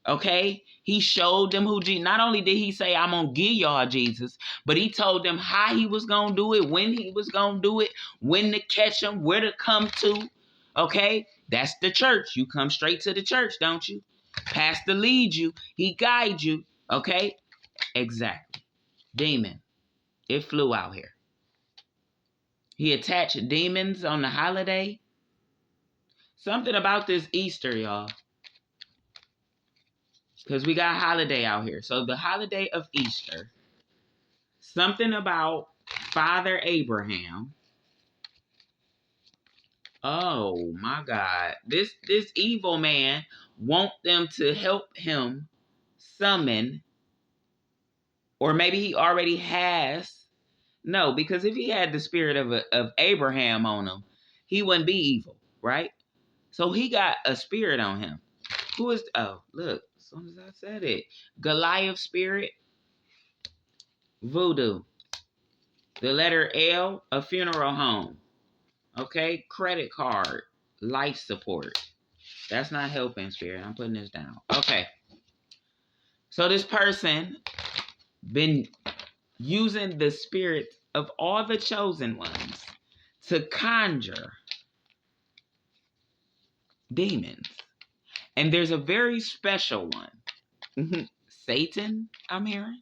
Okay? He showed them who Jesus. Not only did he say, I'm going to give y'all Jesus, but he told them how he was going to do it, when he was going to do it, when to catch them, where to come to. Okay? That's the church. You come straight to the church, don't you? Pastor leads you. He guides you. Okay? Exactly. Demon. It flew out here. He attached demons on the holiday. Something about this Easter, y'all. Because we got a holiday out here. So the holiday of Easter. Something about Father Abraham. Oh my God. This evil man want them to help him summon, or maybe he already has. No, because if he had the spirit of Abraham on him, he wouldn't be evil, right? So he got a spirit on him. Who is, oh, look, as soon as I said it, Goliath spirit, voodoo. The letter L, a funeral home. Okay, credit card, life support. That's not helping, Spirit. I'm putting this down. Okay. So this person been using the spirit of all the chosen ones to conjure demons. And there's a very special one. Satan, I'm hearing.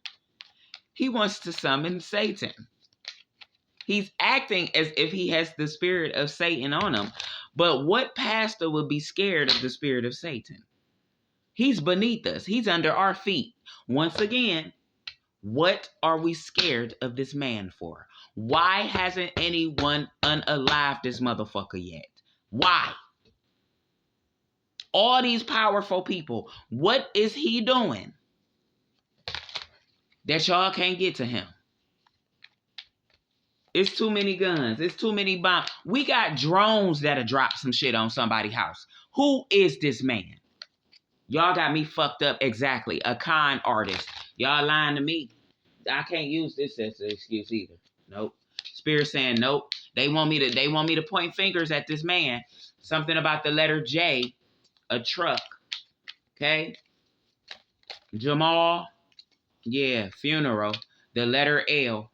He wants to summon Satan. He's acting as if he has the spirit of Satan on him. But what pastor would be scared of the spirit of Satan? He's beneath us. He's under our feet. Once again, what are we scared of this man for? Why hasn't anyone unalived this motherfucker yet? Why? All these powerful people, what is he doing that y'all can't get to him? It's too many guns. It's too many bombs. We got drones that'll drop some shit on somebody's house. Who is this man? Y'all got me fucked up. Exactly. A con artist. Y'all lying to me. I can't use this as an excuse either. Nope. Spirit saying nope. They want me to point fingers at this man. Something about the letter J, a truck. Okay? Jamal. Yeah, funeral. The letter L.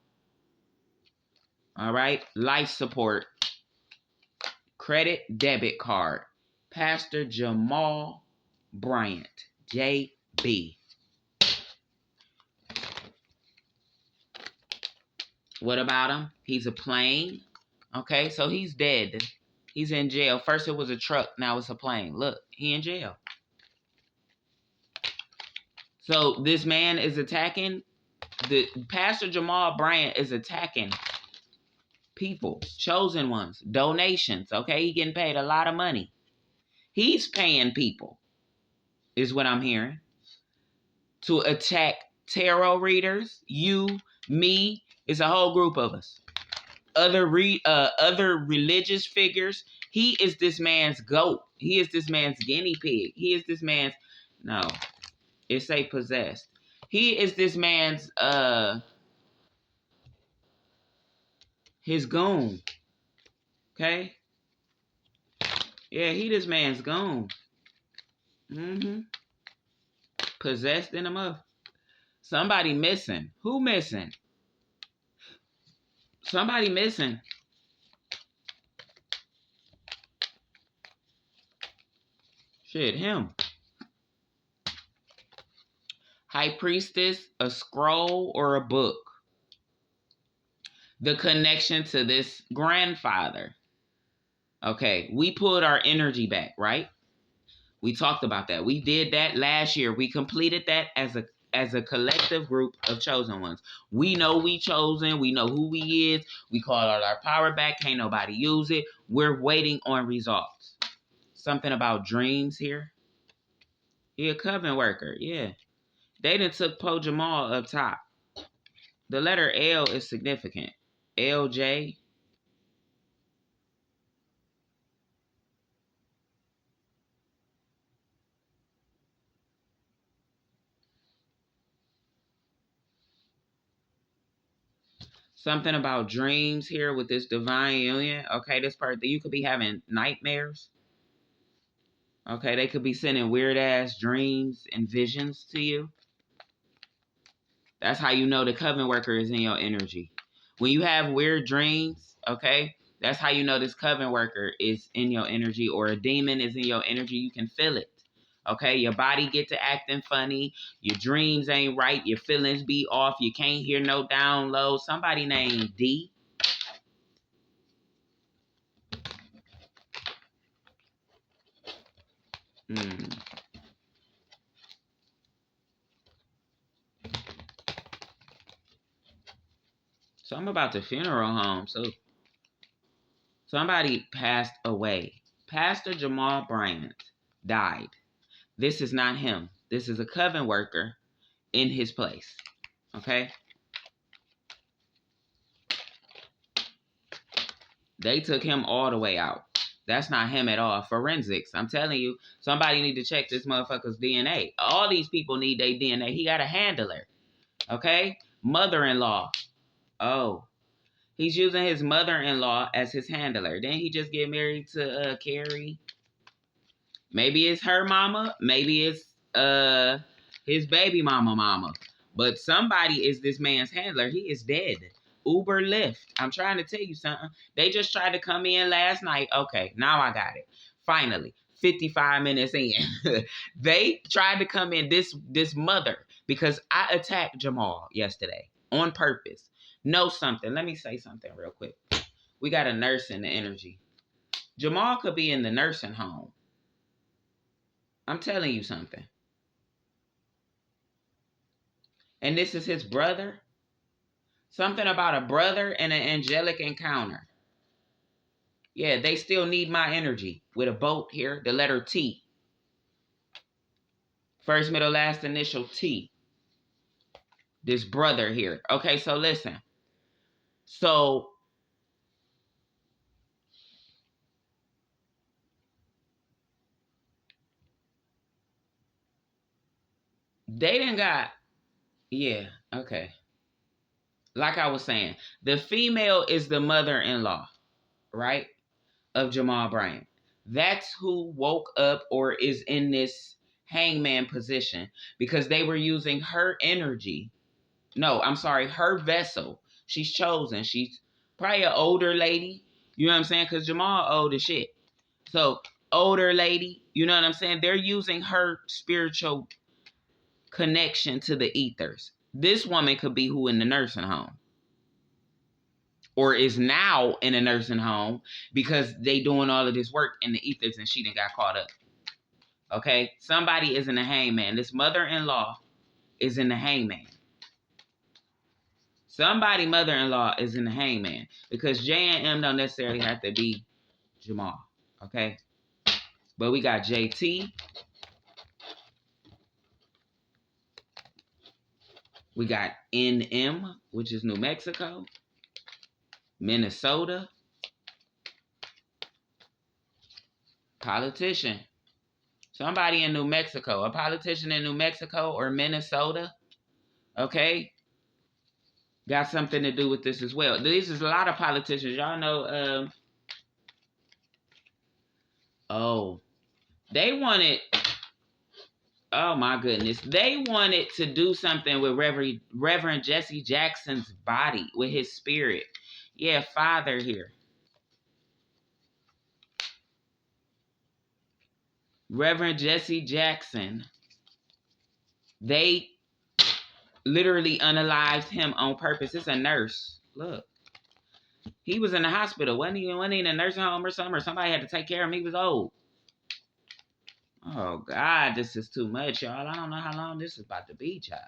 All right? Life support. Credit debit card. Pastor Jamal Bryant. JB. What about him? He's a plane. Okay, so he's dead. He's in jail. First it was a truck, now it's a plane. Look, he in jail. So this man is attacking, the Pastor Jamal Bryant is attacking people, chosen ones, donations. Okay, he getting paid a lot of money. He's paying people, is what I'm hearing, to attack tarot readers, you, me. It's a whole group of us. Other religious figures. He is this man's goat. He is this man's guinea pig. He is this man's, no, it say possessed. He is this man's his goon. Okay? Yeah, he this man's goon. Possessed in a mother. Somebody missing. Who missing? Somebody missing. Shit, him. High priestess, a scroll, or a book. The connection to this grandfather. Okay, we pulled our energy back, right? We talked about that. We did that last year. We completed that as a collective group of chosen ones. We know we chosen. We know who we is. We call all our power back. Can't nobody use it. We're waiting on results. Something about dreams here. He a coven worker. Yeah. They done took Po Jamal up top. The letter L is significant. LJ. Something about dreams here with this divine union. Okay, this part that you could be having nightmares. Okay, they could be sending weird ass dreams and visions to you. That's how you know the coven worker is in your energy. When you have weird dreams, okay, that's how you know this coven worker is in your energy or a demon is in your energy. You can feel it. Okay, your body get to acting funny. Your dreams ain't right. Your feelings be off. You can't hear no download. Somebody named D. So I'm about the funeral home. So somebody passed away. Pastor Jamal Bryant died. This is not him. This is a coven worker in his place. Okay? They took him all the way out. That's not him at all. Forensics. I'm telling you, somebody need to check this motherfucker's DNA. All these people need their DNA. He got a handler. Okay? Mother-in-law. Oh. He's using his mother-in-law as his handler. Didn't he just get married to Carrie? Maybe it's her mama. Maybe it's his baby mama. But somebody is this man's handler. He is dead. Uber Lyft. I'm trying to tell you something. They just tried to come in last night. Okay, now I got it. Finally, 55 minutes in. They tried to come in, this mother, because I attacked Jamal yesterday on purpose. Know something. Let me say something real quick. We got a nurse in the energy. Jamal could be in the nursing home. I'm telling you something. And this is his brother. Something about a brother and an angelic encounter. Yeah, they still need my energy. With a boat here, the letter T. First, middle, last initial T. This brother here. Okay, so listen. So, they done got, yeah, okay. Like I was saying, the female is the mother-in-law, right, of Jamal Bryant. That's who woke up or is in this hangman position because they were using her energy. No, I'm sorry, her vessel. She's chosen. She's probably an older lady. You know what I'm saying? Because Jamal old as shit. So, older lady, you know what I'm saying? They're using her spiritual connection to the ethers. This woman could be who in the nursing home. Or is now in a nursing home because they doing all of this work in the ethers and she done got caught up. Okay? Somebody is in the hangman. This mother-in-law is in the hangman. Somebody mother-in-law is in the hangman. Because J and M don't necessarily have to be Jamal. Okay? But we got JT. We got NM, which is New Mexico. Minnesota. Politician. Somebody in New Mexico. A politician in New Mexico or Minnesota. Okay? Got something to do with this as well. This is a lot of politicians. Y'all know, they wanted, oh my goodness. They wanted to do something with Reverend Jesse Jackson's body, with his spirit. Yeah, father here. Reverend Jesse Jackson. They literally unalived him on purpose. It's a nurse. Look. He was in the hospital. Wasn't he in a nursing home or something? Or somebody had to take care of him. He was old. Oh, God, this is too much, y'all. I don't know how long this is about to be, child.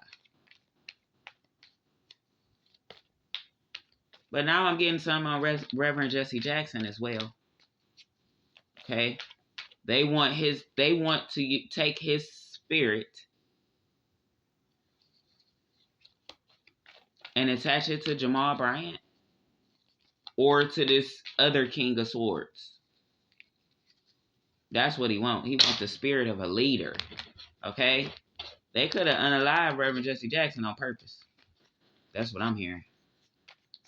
But now I'm getting some on Reverend Jesse Jackson as well. Okay? They want to take his spirit and attach it to Jamal Bryant or to this other King of Swords. That's what he wants. He wants the spirit of a leader. Okay? They could have unalived Reverend Jesse Jackson on purpose. That's what I'm hearing.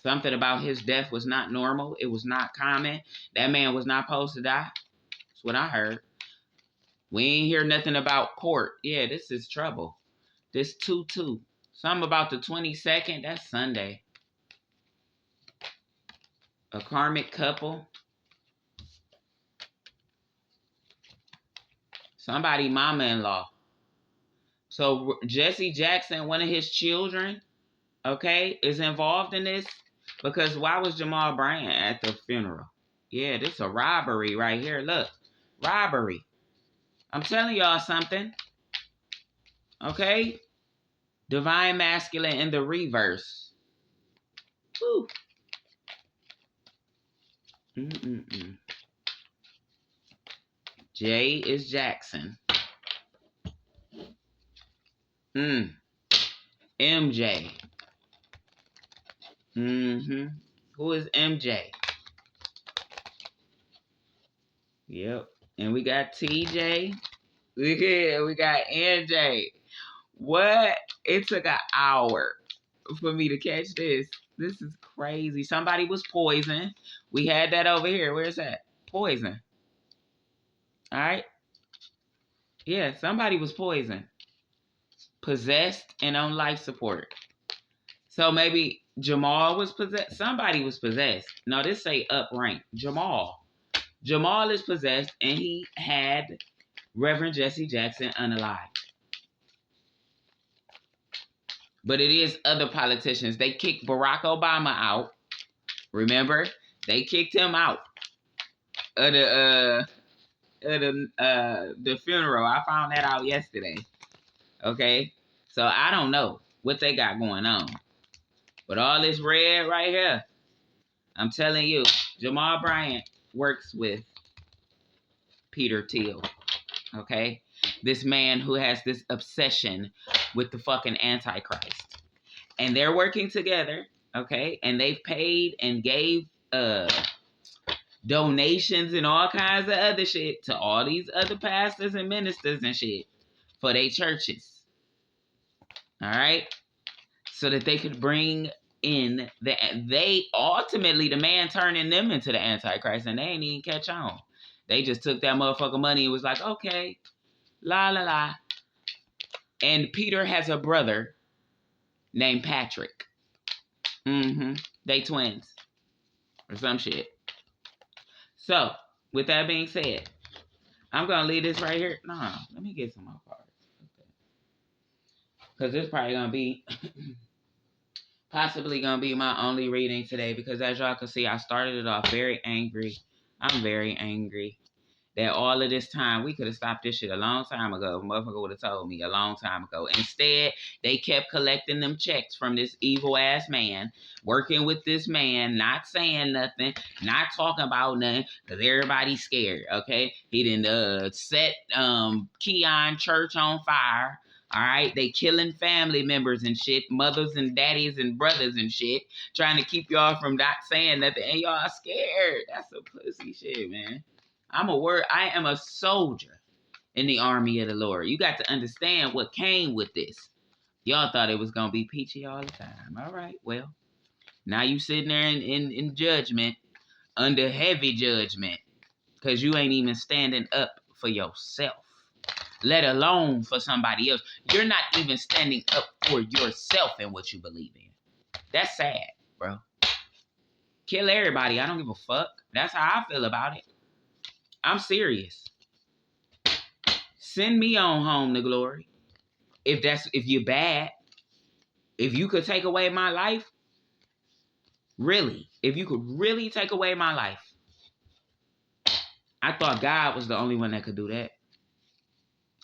Something about his death was not normal. It was not common. That man was not supposed to die. That's what I heard. We ain't hear nothing about court. Yeah, this is trouble. This 2-2. Something about the 22nd. That's Sunday. A karmic couple. Somebody mama-in-law. So Jesse Jackson, one of his children, okay, is involved in this. Because why was Jamal Bryant at the funeral? Yeah, this is a robbery right here. Look. Robbery. I'm telling y'all something. Okay? Divine masculine in the reverse. Woo. J is Jackson. MJ. Who is MJ? Yep. And we got TJ. We got NJ. What? It took an hour. for me to catch this. This is crazy. Somebody was poisoned. We had that over here. Where's that? Poison. All right. Yeah, somebody was poisoned, possessed, and on life support. So maybe Jamal was possessed. Somebody was possessed. No, this say uprank. Jamal. Jamal is possessed, and he had Reverend Jesse Jackson unalived. But it is other politicians. They kicked Barack Obama out. Remember? They kicked him out of the funeral. I found that out yesterday. Okay? So I don't know what they got going on. But all this red right here, I'm telling you, Jamal Bryant works with Peter Thiel. Okay? This man who has this obsession with the fucking Antichrist. And they're working together, okay? And they've paid and gave donations and all kinds of other shit to all these other pastors and ministers and shit for their churches. All right? So that they could bring in they ultimately, the man turning them into the Antichrist, and they ain't even catch on. They just took that motherfucker money and was like, okay, la la la. And Peter has a brother named Patrick. They twins or some shit. So, with that being said, I'm going to leave this right here. No, let me get some more cards. Because this probably going to be, possibly going to be my only reading today. Because as y'all can see, I started it off very angry. I'm very angry that all of this time, we could have stopped this shit a long time ago. Motherfucker would have told me a long time ago. Instead, they kept collecting them checks from this evil-ass man, working with this man, not saying nothing, not talking about nothing, because everybody's scared, okay? He didn't set Keon Church on fire. All right, they killing family members and shit, mothers and daddies and brothers and shit, trying to keep y'all from not saying nothing, and y'all scared. That's some pussy shit, man. I am a soldier in the army of the Lord. You got to understand what came with this. Y'all thought it was going to be peachy all the time. All right, well, now you sitting there in judgment, under heavy judgment, because you ain't even standing up for yourself, let alone for somebody else. You're not even standing up for yourself and what you believe in. That's sad, bro. Kill everybody. I don't give a fuck. That's how I feel about it. I'm serious. Send me on home to glory. If you're bad, if you could take away my life, really, if you could really take away my life. I thought God was the only one that could do that.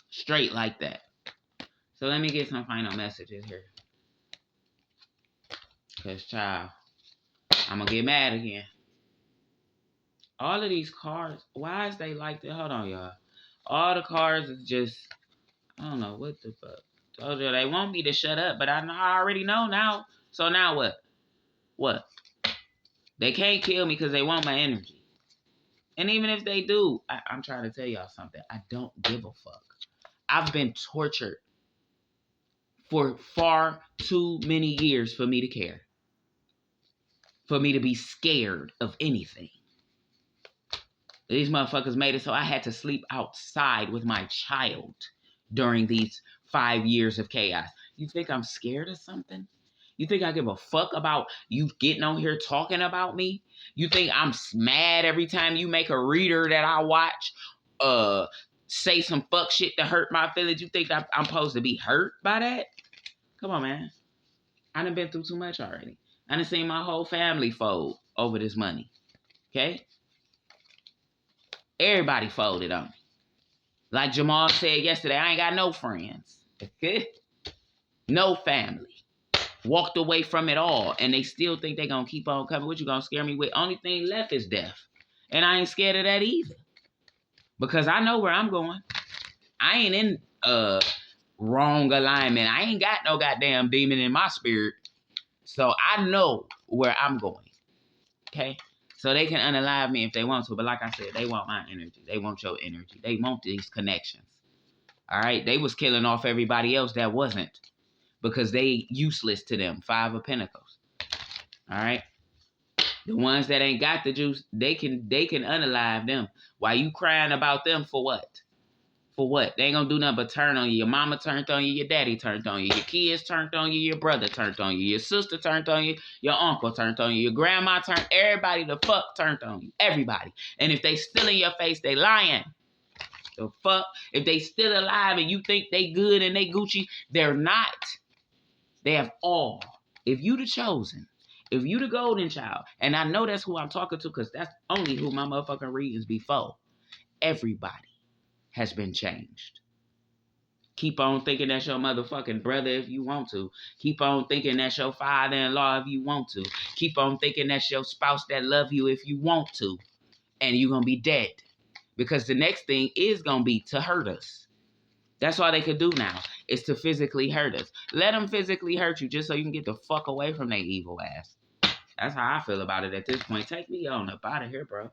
Straight like that. So let me get some final messages here. Because, child, I'm going to get mad again. All of these cards, why is they like that? Hold on, y'all. All the cards is just, I don't know what the fuck. Told you they want me to shut up, but I already know now. So now what? What? They can't kill me because they want my energy. And even if they do, I'm trying to tell y'all something. I don't give a fuck. I've been tortured for far too many years for me to care. For me to be scared of anything. These motherfuckers made it so I had to sleep outside with my child during these 5 years of chaos. You think I'm scared of something? You think I give a fuck about you getting on here talking about me? You think I'm mad every time you make a reader that I watch say some fuck shit to hurt my feelings? You think I'm supposed to be hurt by that? Come on, man. I done been through too much already. I done seen my whole family fold over this money. Okay? Everybody folded on me. Like Jamal said yesterday, I ain't got no friends. Okay? No family. Walked away from it all. And they still think they gonna keep on coming. What you gonna scare me with? Only thing left is death. And I ain't scared of that either. Because I know where I'm going. I ain't in wrong alignment. I ain't got no goddamn demon in my spirit. So I know where I'm going. Okay? So they can unalive me if they want to. But like I said, they want my energy. They want your energy. They want these connections. All right? They was killing off everybody else that wasn't. because they useless to them. Five of Pentacles. All right. The ones that ain't got the juice, they can unalive them. Why you crying about them for what? For what? They ain't gonna do nothing but turn on you. Your mama turned on you, your daddy turned on you, your kids turned on you, your brother turned on you, your sister turned on you, your uncle turned on you, your grandma turned, everybody the fuck turned on you. Everybody. And if they still in your face, they lying. The fuck? If they still alive and you think they good and they Gucci, they're not. They have all. If you the chosen, if you the golden child, and I know that's who I'm talking to because that's only who my motherfucking readings before. Everybody has been changed. Keep on thinking that's your motherfucking brother if you want to. Keep on thinking that's your father-in-law if you want to. Keep on thinking that's your spouse that love you if you want to. And you're going to be dead. Because the next thing is going to be to hurt us. That's all they could do now, is to physically hurt us. Let them physically hurt you just so you can get the fuck away from their evil ass. That's how I feel about it at this point. Take me on up out of here, bro.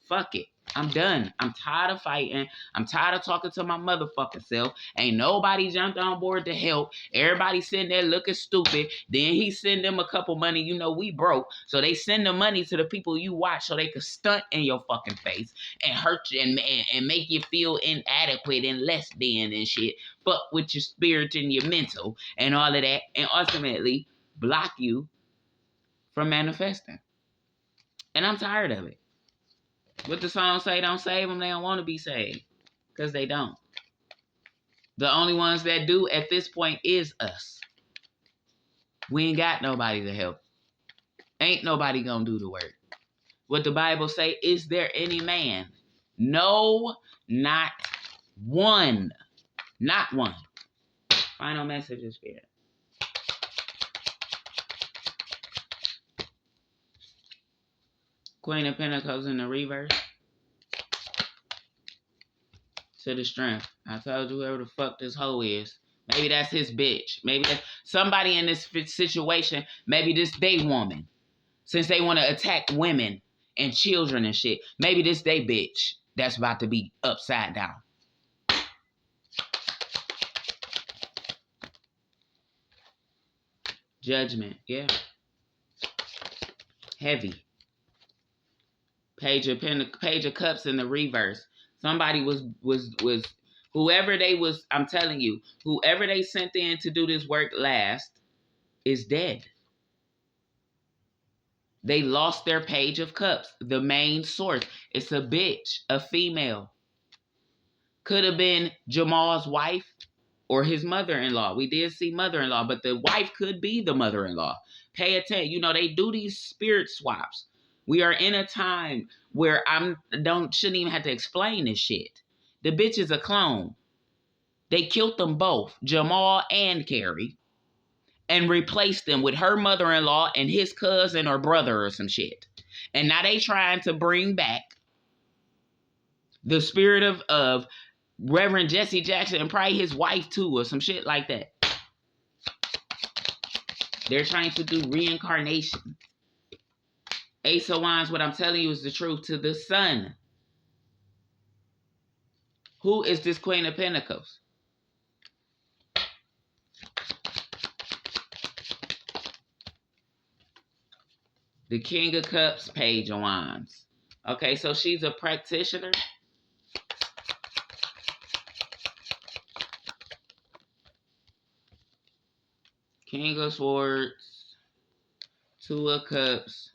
Fuck it. I'm done. I'm tired of fighting. I'm tired of talking to my motherfucking self. Ain't nobody jumped on board to help. Everybody sitting there looking stupid. Then he send them a couple money. You know we broke. So they send the money to the people you watch so they could stunt in your fucking face and hurt you and make you feel inadequate and less than and shit. Fuck with your spirit and your mental and all of that. And ultimately block you from manifesting. And I'm tired of it. What the song say, don't save them, they don't want to be saved. Because they don't. The only ones that do at this point is us. We ain't got nobody to help. Ain't nobody gonna do the work. What the Bible say, is there any man? No, not one. Not one. Final message is Spirit. Queen of Pentacles in the reverse. To the strength. I told you whoever the fuck this hoe is. Maybe that's his bitch. Maybe that's somebody in this situation. Maybe this they woman. Since they want to attack women and children and shit. Maybe this they bitch. That's about to be upside down. Judgment. Yeah. Heavy. Page of Cups in the reverse. Somebody was whoever they was, I'm telling you, whoever they sent in to do this work last is dead. They lost their Page of Cups, the main source. It's a bitch, a female. Could have been Jamal's wife or his mother-in-law. We did see mother-in-law, but the wife could be the mother-in-law. Pay attention. You know, they do these spirit swaps. We are in a time where shouldn't even have to explain this shit. The bitch is a clone. They killed them both, Jamal and Carrie, and replaced them with her mother-in-law and his cousin or brother or some shit. And now they trying to bring back the spirit of Reverend Jesse Jackson and probably his wife too or some shit like that. They're trying to do reincarnation. Ace of Wands, what I'm telling you is the truth. To the Sun. Who is this Queen of Pentacles? The King of Cups, Page of Wands. Okay, so she's a practitioner. King of Swords, Two of Cups,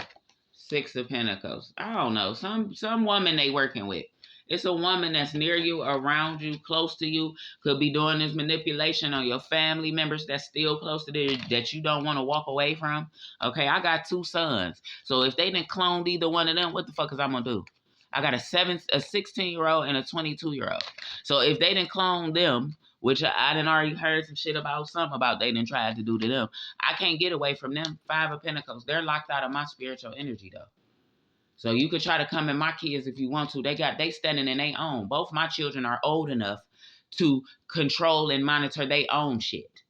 Six of Pentacles. I don't know. Some woman they working with. It's a woman that's near you, around you, close to you. Could be doing this manipulation on your family members that's still close to there that you don't want to walk away from. Okay, I got 2 sons. So if they didn't clone either one of them, what the fuck is I gonna do? I got a 16-year-old and a 22-year-old. So if they didn't clone them, which I done already heard some shit about, something about they done tried to do to them. I can't get away from them. 5 of Pentacles. They're locked out of my spiritual energy though. So you could try to come in my kids if you want to. They standing in their own. Both my children are old enough to control and monitor their own shit.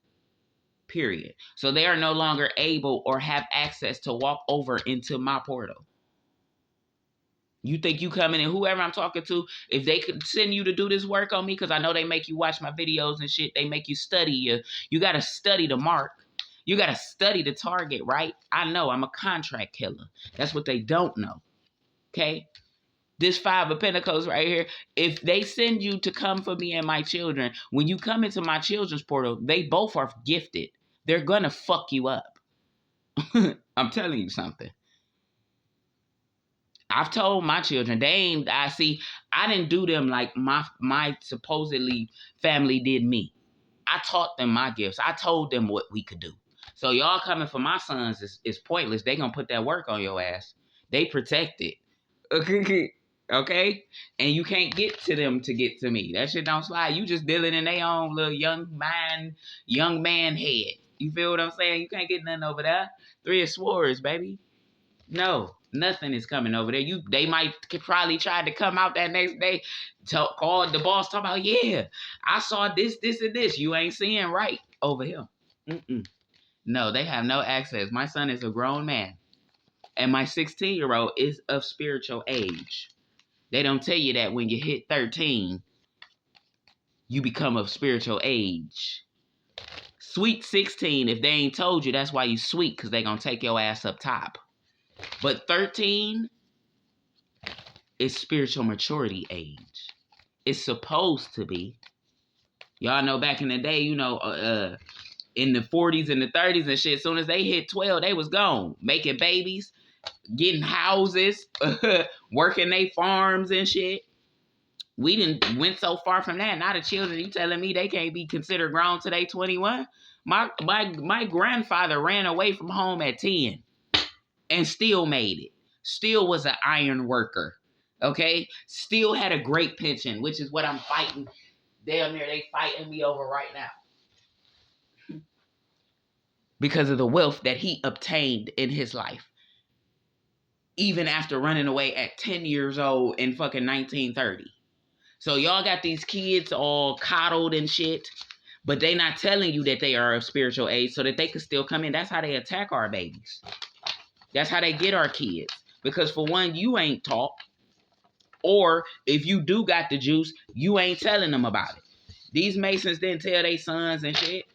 Period. So they are no longer able or have access to walk over into my portal. You think you coming in, whoever I'm talking to, if they could send you to do this work on me, because I know they make you watch my videos and shit, they make you study. You got to study the mark. You got to study the target, right? I know I'm a contract killer. That's what they don't know, okay? This 5 of Pentacles right here, if they send you to come for me and my children, when you come into my children's portal, they both are gifted. They're going to fuck you up. I'm telling you something. I've told my children, I didn't do them like my supposedly family did me. I taught them my gifts. I told them what we could do. So y'all coming for my sons is pointless. They gonna put that work on your ass. They protected. Okay. Okay? And you can't get to them to get to me. That shit don't slide. You just dealing in their own little young man head. You feel what I'm saying? You can't get nothing over there. 3 of Swords, baby. No, nothing is coming over there. They might probably try to come out that next day, call the boss, talk about, yeah, I saw this, and this. You ain't seeing right over here. Mm-mm. No, they have no access. My son is a grown man, and my 16-year-old is of spiritual age. They don't tell you that when you hit 13, you become of spiritual age. Sweet 16, if they ain't told you, that's why you sweet, because they gonna take your ass up top. But 13 is spiritual maturity age. It's supposed to be. Y'all know back in the day, in the 40s and the 30s and shit, as soon as they hit 12, they was gone. Making babies, getting houses, working they farms and shit. We didn't went so far from that. Now the children, you telling me they can't be considered grown till they 21? My grandfather ran away from home at 10 and still made it. Still was an iron worker. Okay? Still had a great pension, which is what I'm fighting. Damn near they fighting me over right now. Because of the wealth that he obtained in his life. Even after running away at 10 years old in fucking 1930. So y'all got these kids all coddled and shit, but they not telling you that they are of spiritual age so that they could still come in. That's how they attack our babies. That's how they get our kids. Because for one, you ain't taught. Or if you do got the juice, you ain't telling them about it. These Masons didn't tell their sons and shit.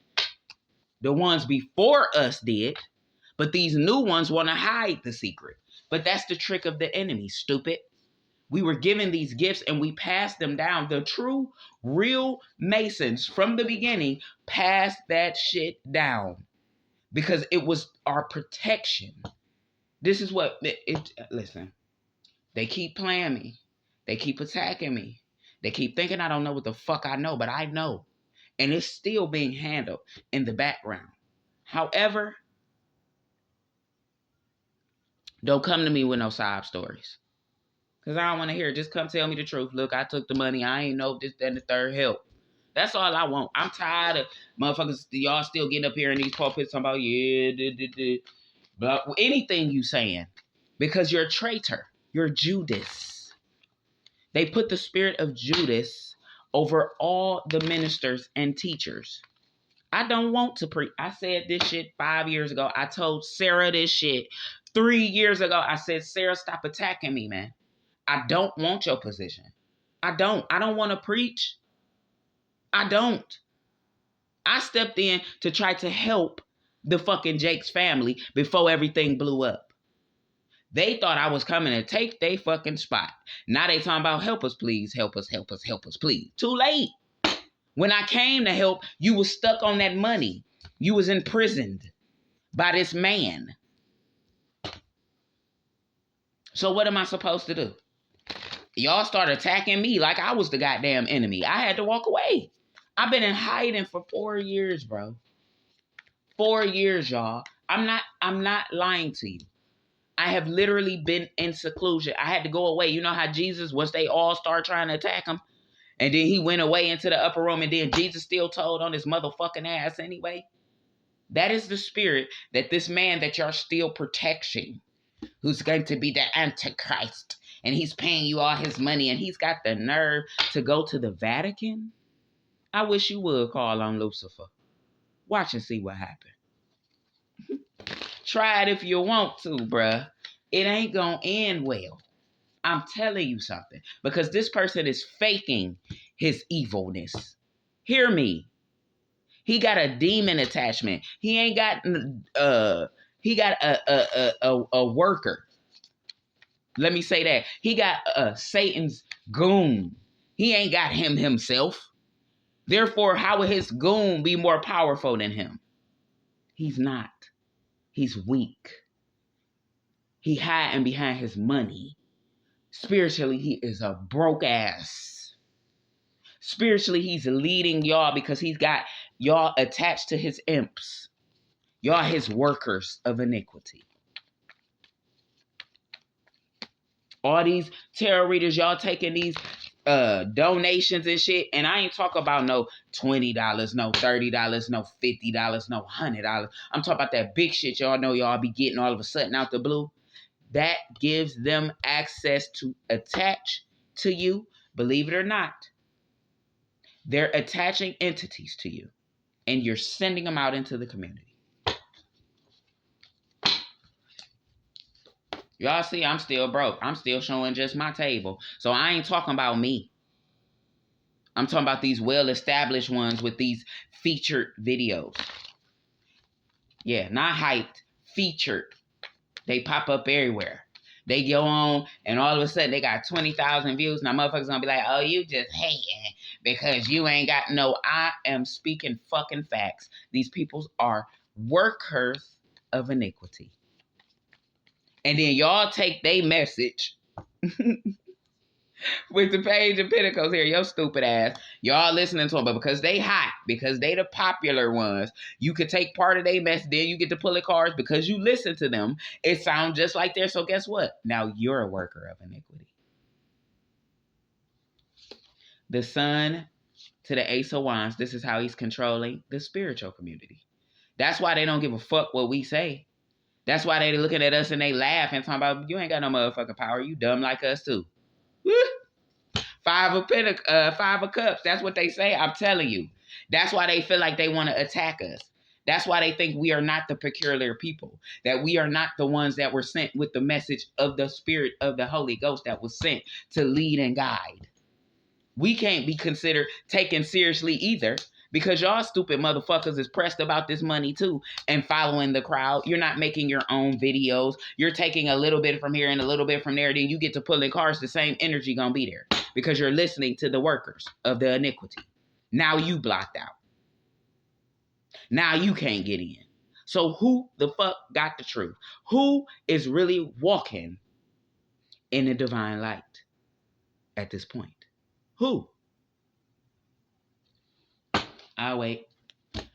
The ones before us did. But these new ones want to hide the secret. But that's the trick of the enemy, stupid. We were given these gifts and we passed them down. The true, real Masons from the beginning passed that shit down. Because it was our protection. This is what, listen, they keep playing me. They keep attacking me. They keep thinking I don't know what the fuck I know, but I know. And it's still being handled in the background. However, don't come to me with no sob stories. Because I don't want to hear it. Just come tell me the truth. Look, I took the money. I ain't know this, that, and the third help. That's all I want. I'm tired of motherfuckers, y'all still getting up here in these pulpits talking about, yeah, blah, anything you saying. Because you're a traitor. You're Judas. They put the spirit of Judas over all the ministers and teachers. I don't want to preach. I said this shit 5 years ago. I told Sarah this shit 3 years ago. I said, Sarah, stop attacking me, man. I don't want your position. I don't want to preach. I don't. I stepped in to try to help the fucking Jakes family before everything blew up. They thought I was coming to take their fucking spot. Now they talking about help us, please. Help us, please. Too late. When I came to help, you was stuck on that money. You was imprisoned by this man. So what am I supposed to do? Y'all start attacking me like I was the goddamn enemy. I had to walk away. I've been in hiding for 4 years, bro. 4 years, y'all. I'm not lying to you. I have literally been in seclusion. I had to go away. You know how Jesus, once they all start trying to attack him, and then he went away into the upper room, and then Jesus still told on his motherfucking ass anyway? That is the spirit that this man that you're still protecting, who's going to be the Antichrist, and he's paying you all his money, and he's got the nerve to go to the Vatican. I wish you would call on Lucifer. Watch and see what happens. Try it if you want to, bruh. It ain't gonna end well. I'm telling you something. Because this person is faking his evilness. Hear me. He got a demon attachment. He ain't got he got a worker. Let me say that. He got Satan's goon. He ain't got him himself. Therefore, how would his goon be more powerful than him? He's not. He's weak. He hiding behind his money. Spiritually, he is a broke ass. Spiritually, he's leading y'all because he's got y'all attached to his imps. Y'all his workers of iniquity. All these tarot readers, y'all taking these donations and shit, and I ain't talking about no $20, no $30, no $50, no $100. I'm talking about that big shit y'all know y'all be getting all of a sudden out the blue. That gives them access to attach to you. Believe it or not, they're attaching entities to you, and you're sending them out into the community. Y'all see, I'm still broke. I'm still showing just my table. So I ain't talking about me. I'm talking about these well-established ones with these featured videos. Yeah, not hyped, featured. They pop up everywhere. They go on, and all of a sudden, they got 20,000 views. Now, motherfuckers gonna be like, oh, you just hating because you ain't got no... I am speaking fucking facts. These people are workers of iniquity. And then y'all take their message with the Page of Pentacles here, your stupid ass. Y'all listening to them, but because they hot, because they the popular ones, you could take part of their message, then you get to pull the cards because you listen to them. It sounds just like theirs. So guess what? Now you're a worker of iniquity. The Sun to the Ace of Wands, this is how he's controlling the spiritual community. That's why they don't give a fuck what we say. That's why they looking at us and they laugh and talking about, you ain't got no motherfucking power. You dumb like us too. Woo! Five of Cups. That's what they say. I'm telling you. That's why they feel like they want to attack us. That's why they think we are not the peculiar people. That we are not the ones that were sent with the message of the Spirit of the Holy Ghost that was sent to lead and guide. We can't be considered taken seriously either because y'all stupid motherfuckers is pressed about this money too and following the crowd. You're not making your own videos. You're taking a little bit from here and a little bit from there. Then you get to pulling cards. The same energy gonna be there because you're listening to the workers of the iniquity. Now you blocked out. Now you can't get in. So who the fuck got the truth? Who is really walking in the divine light at this point? Who? I'll wait.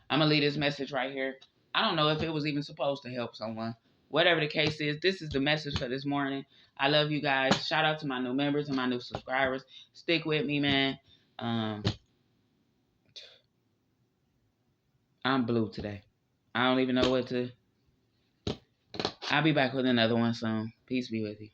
I'm going to leave this message right here. I don't know if it was even supposed to help someone. Whatever the case is, this is the message for this morning. I love you guys. Shout out to my new members and my new subscribers. Stick with me, man. I'm blue today. I don't even know what to... I'll be back with another one soon. Peace be with you.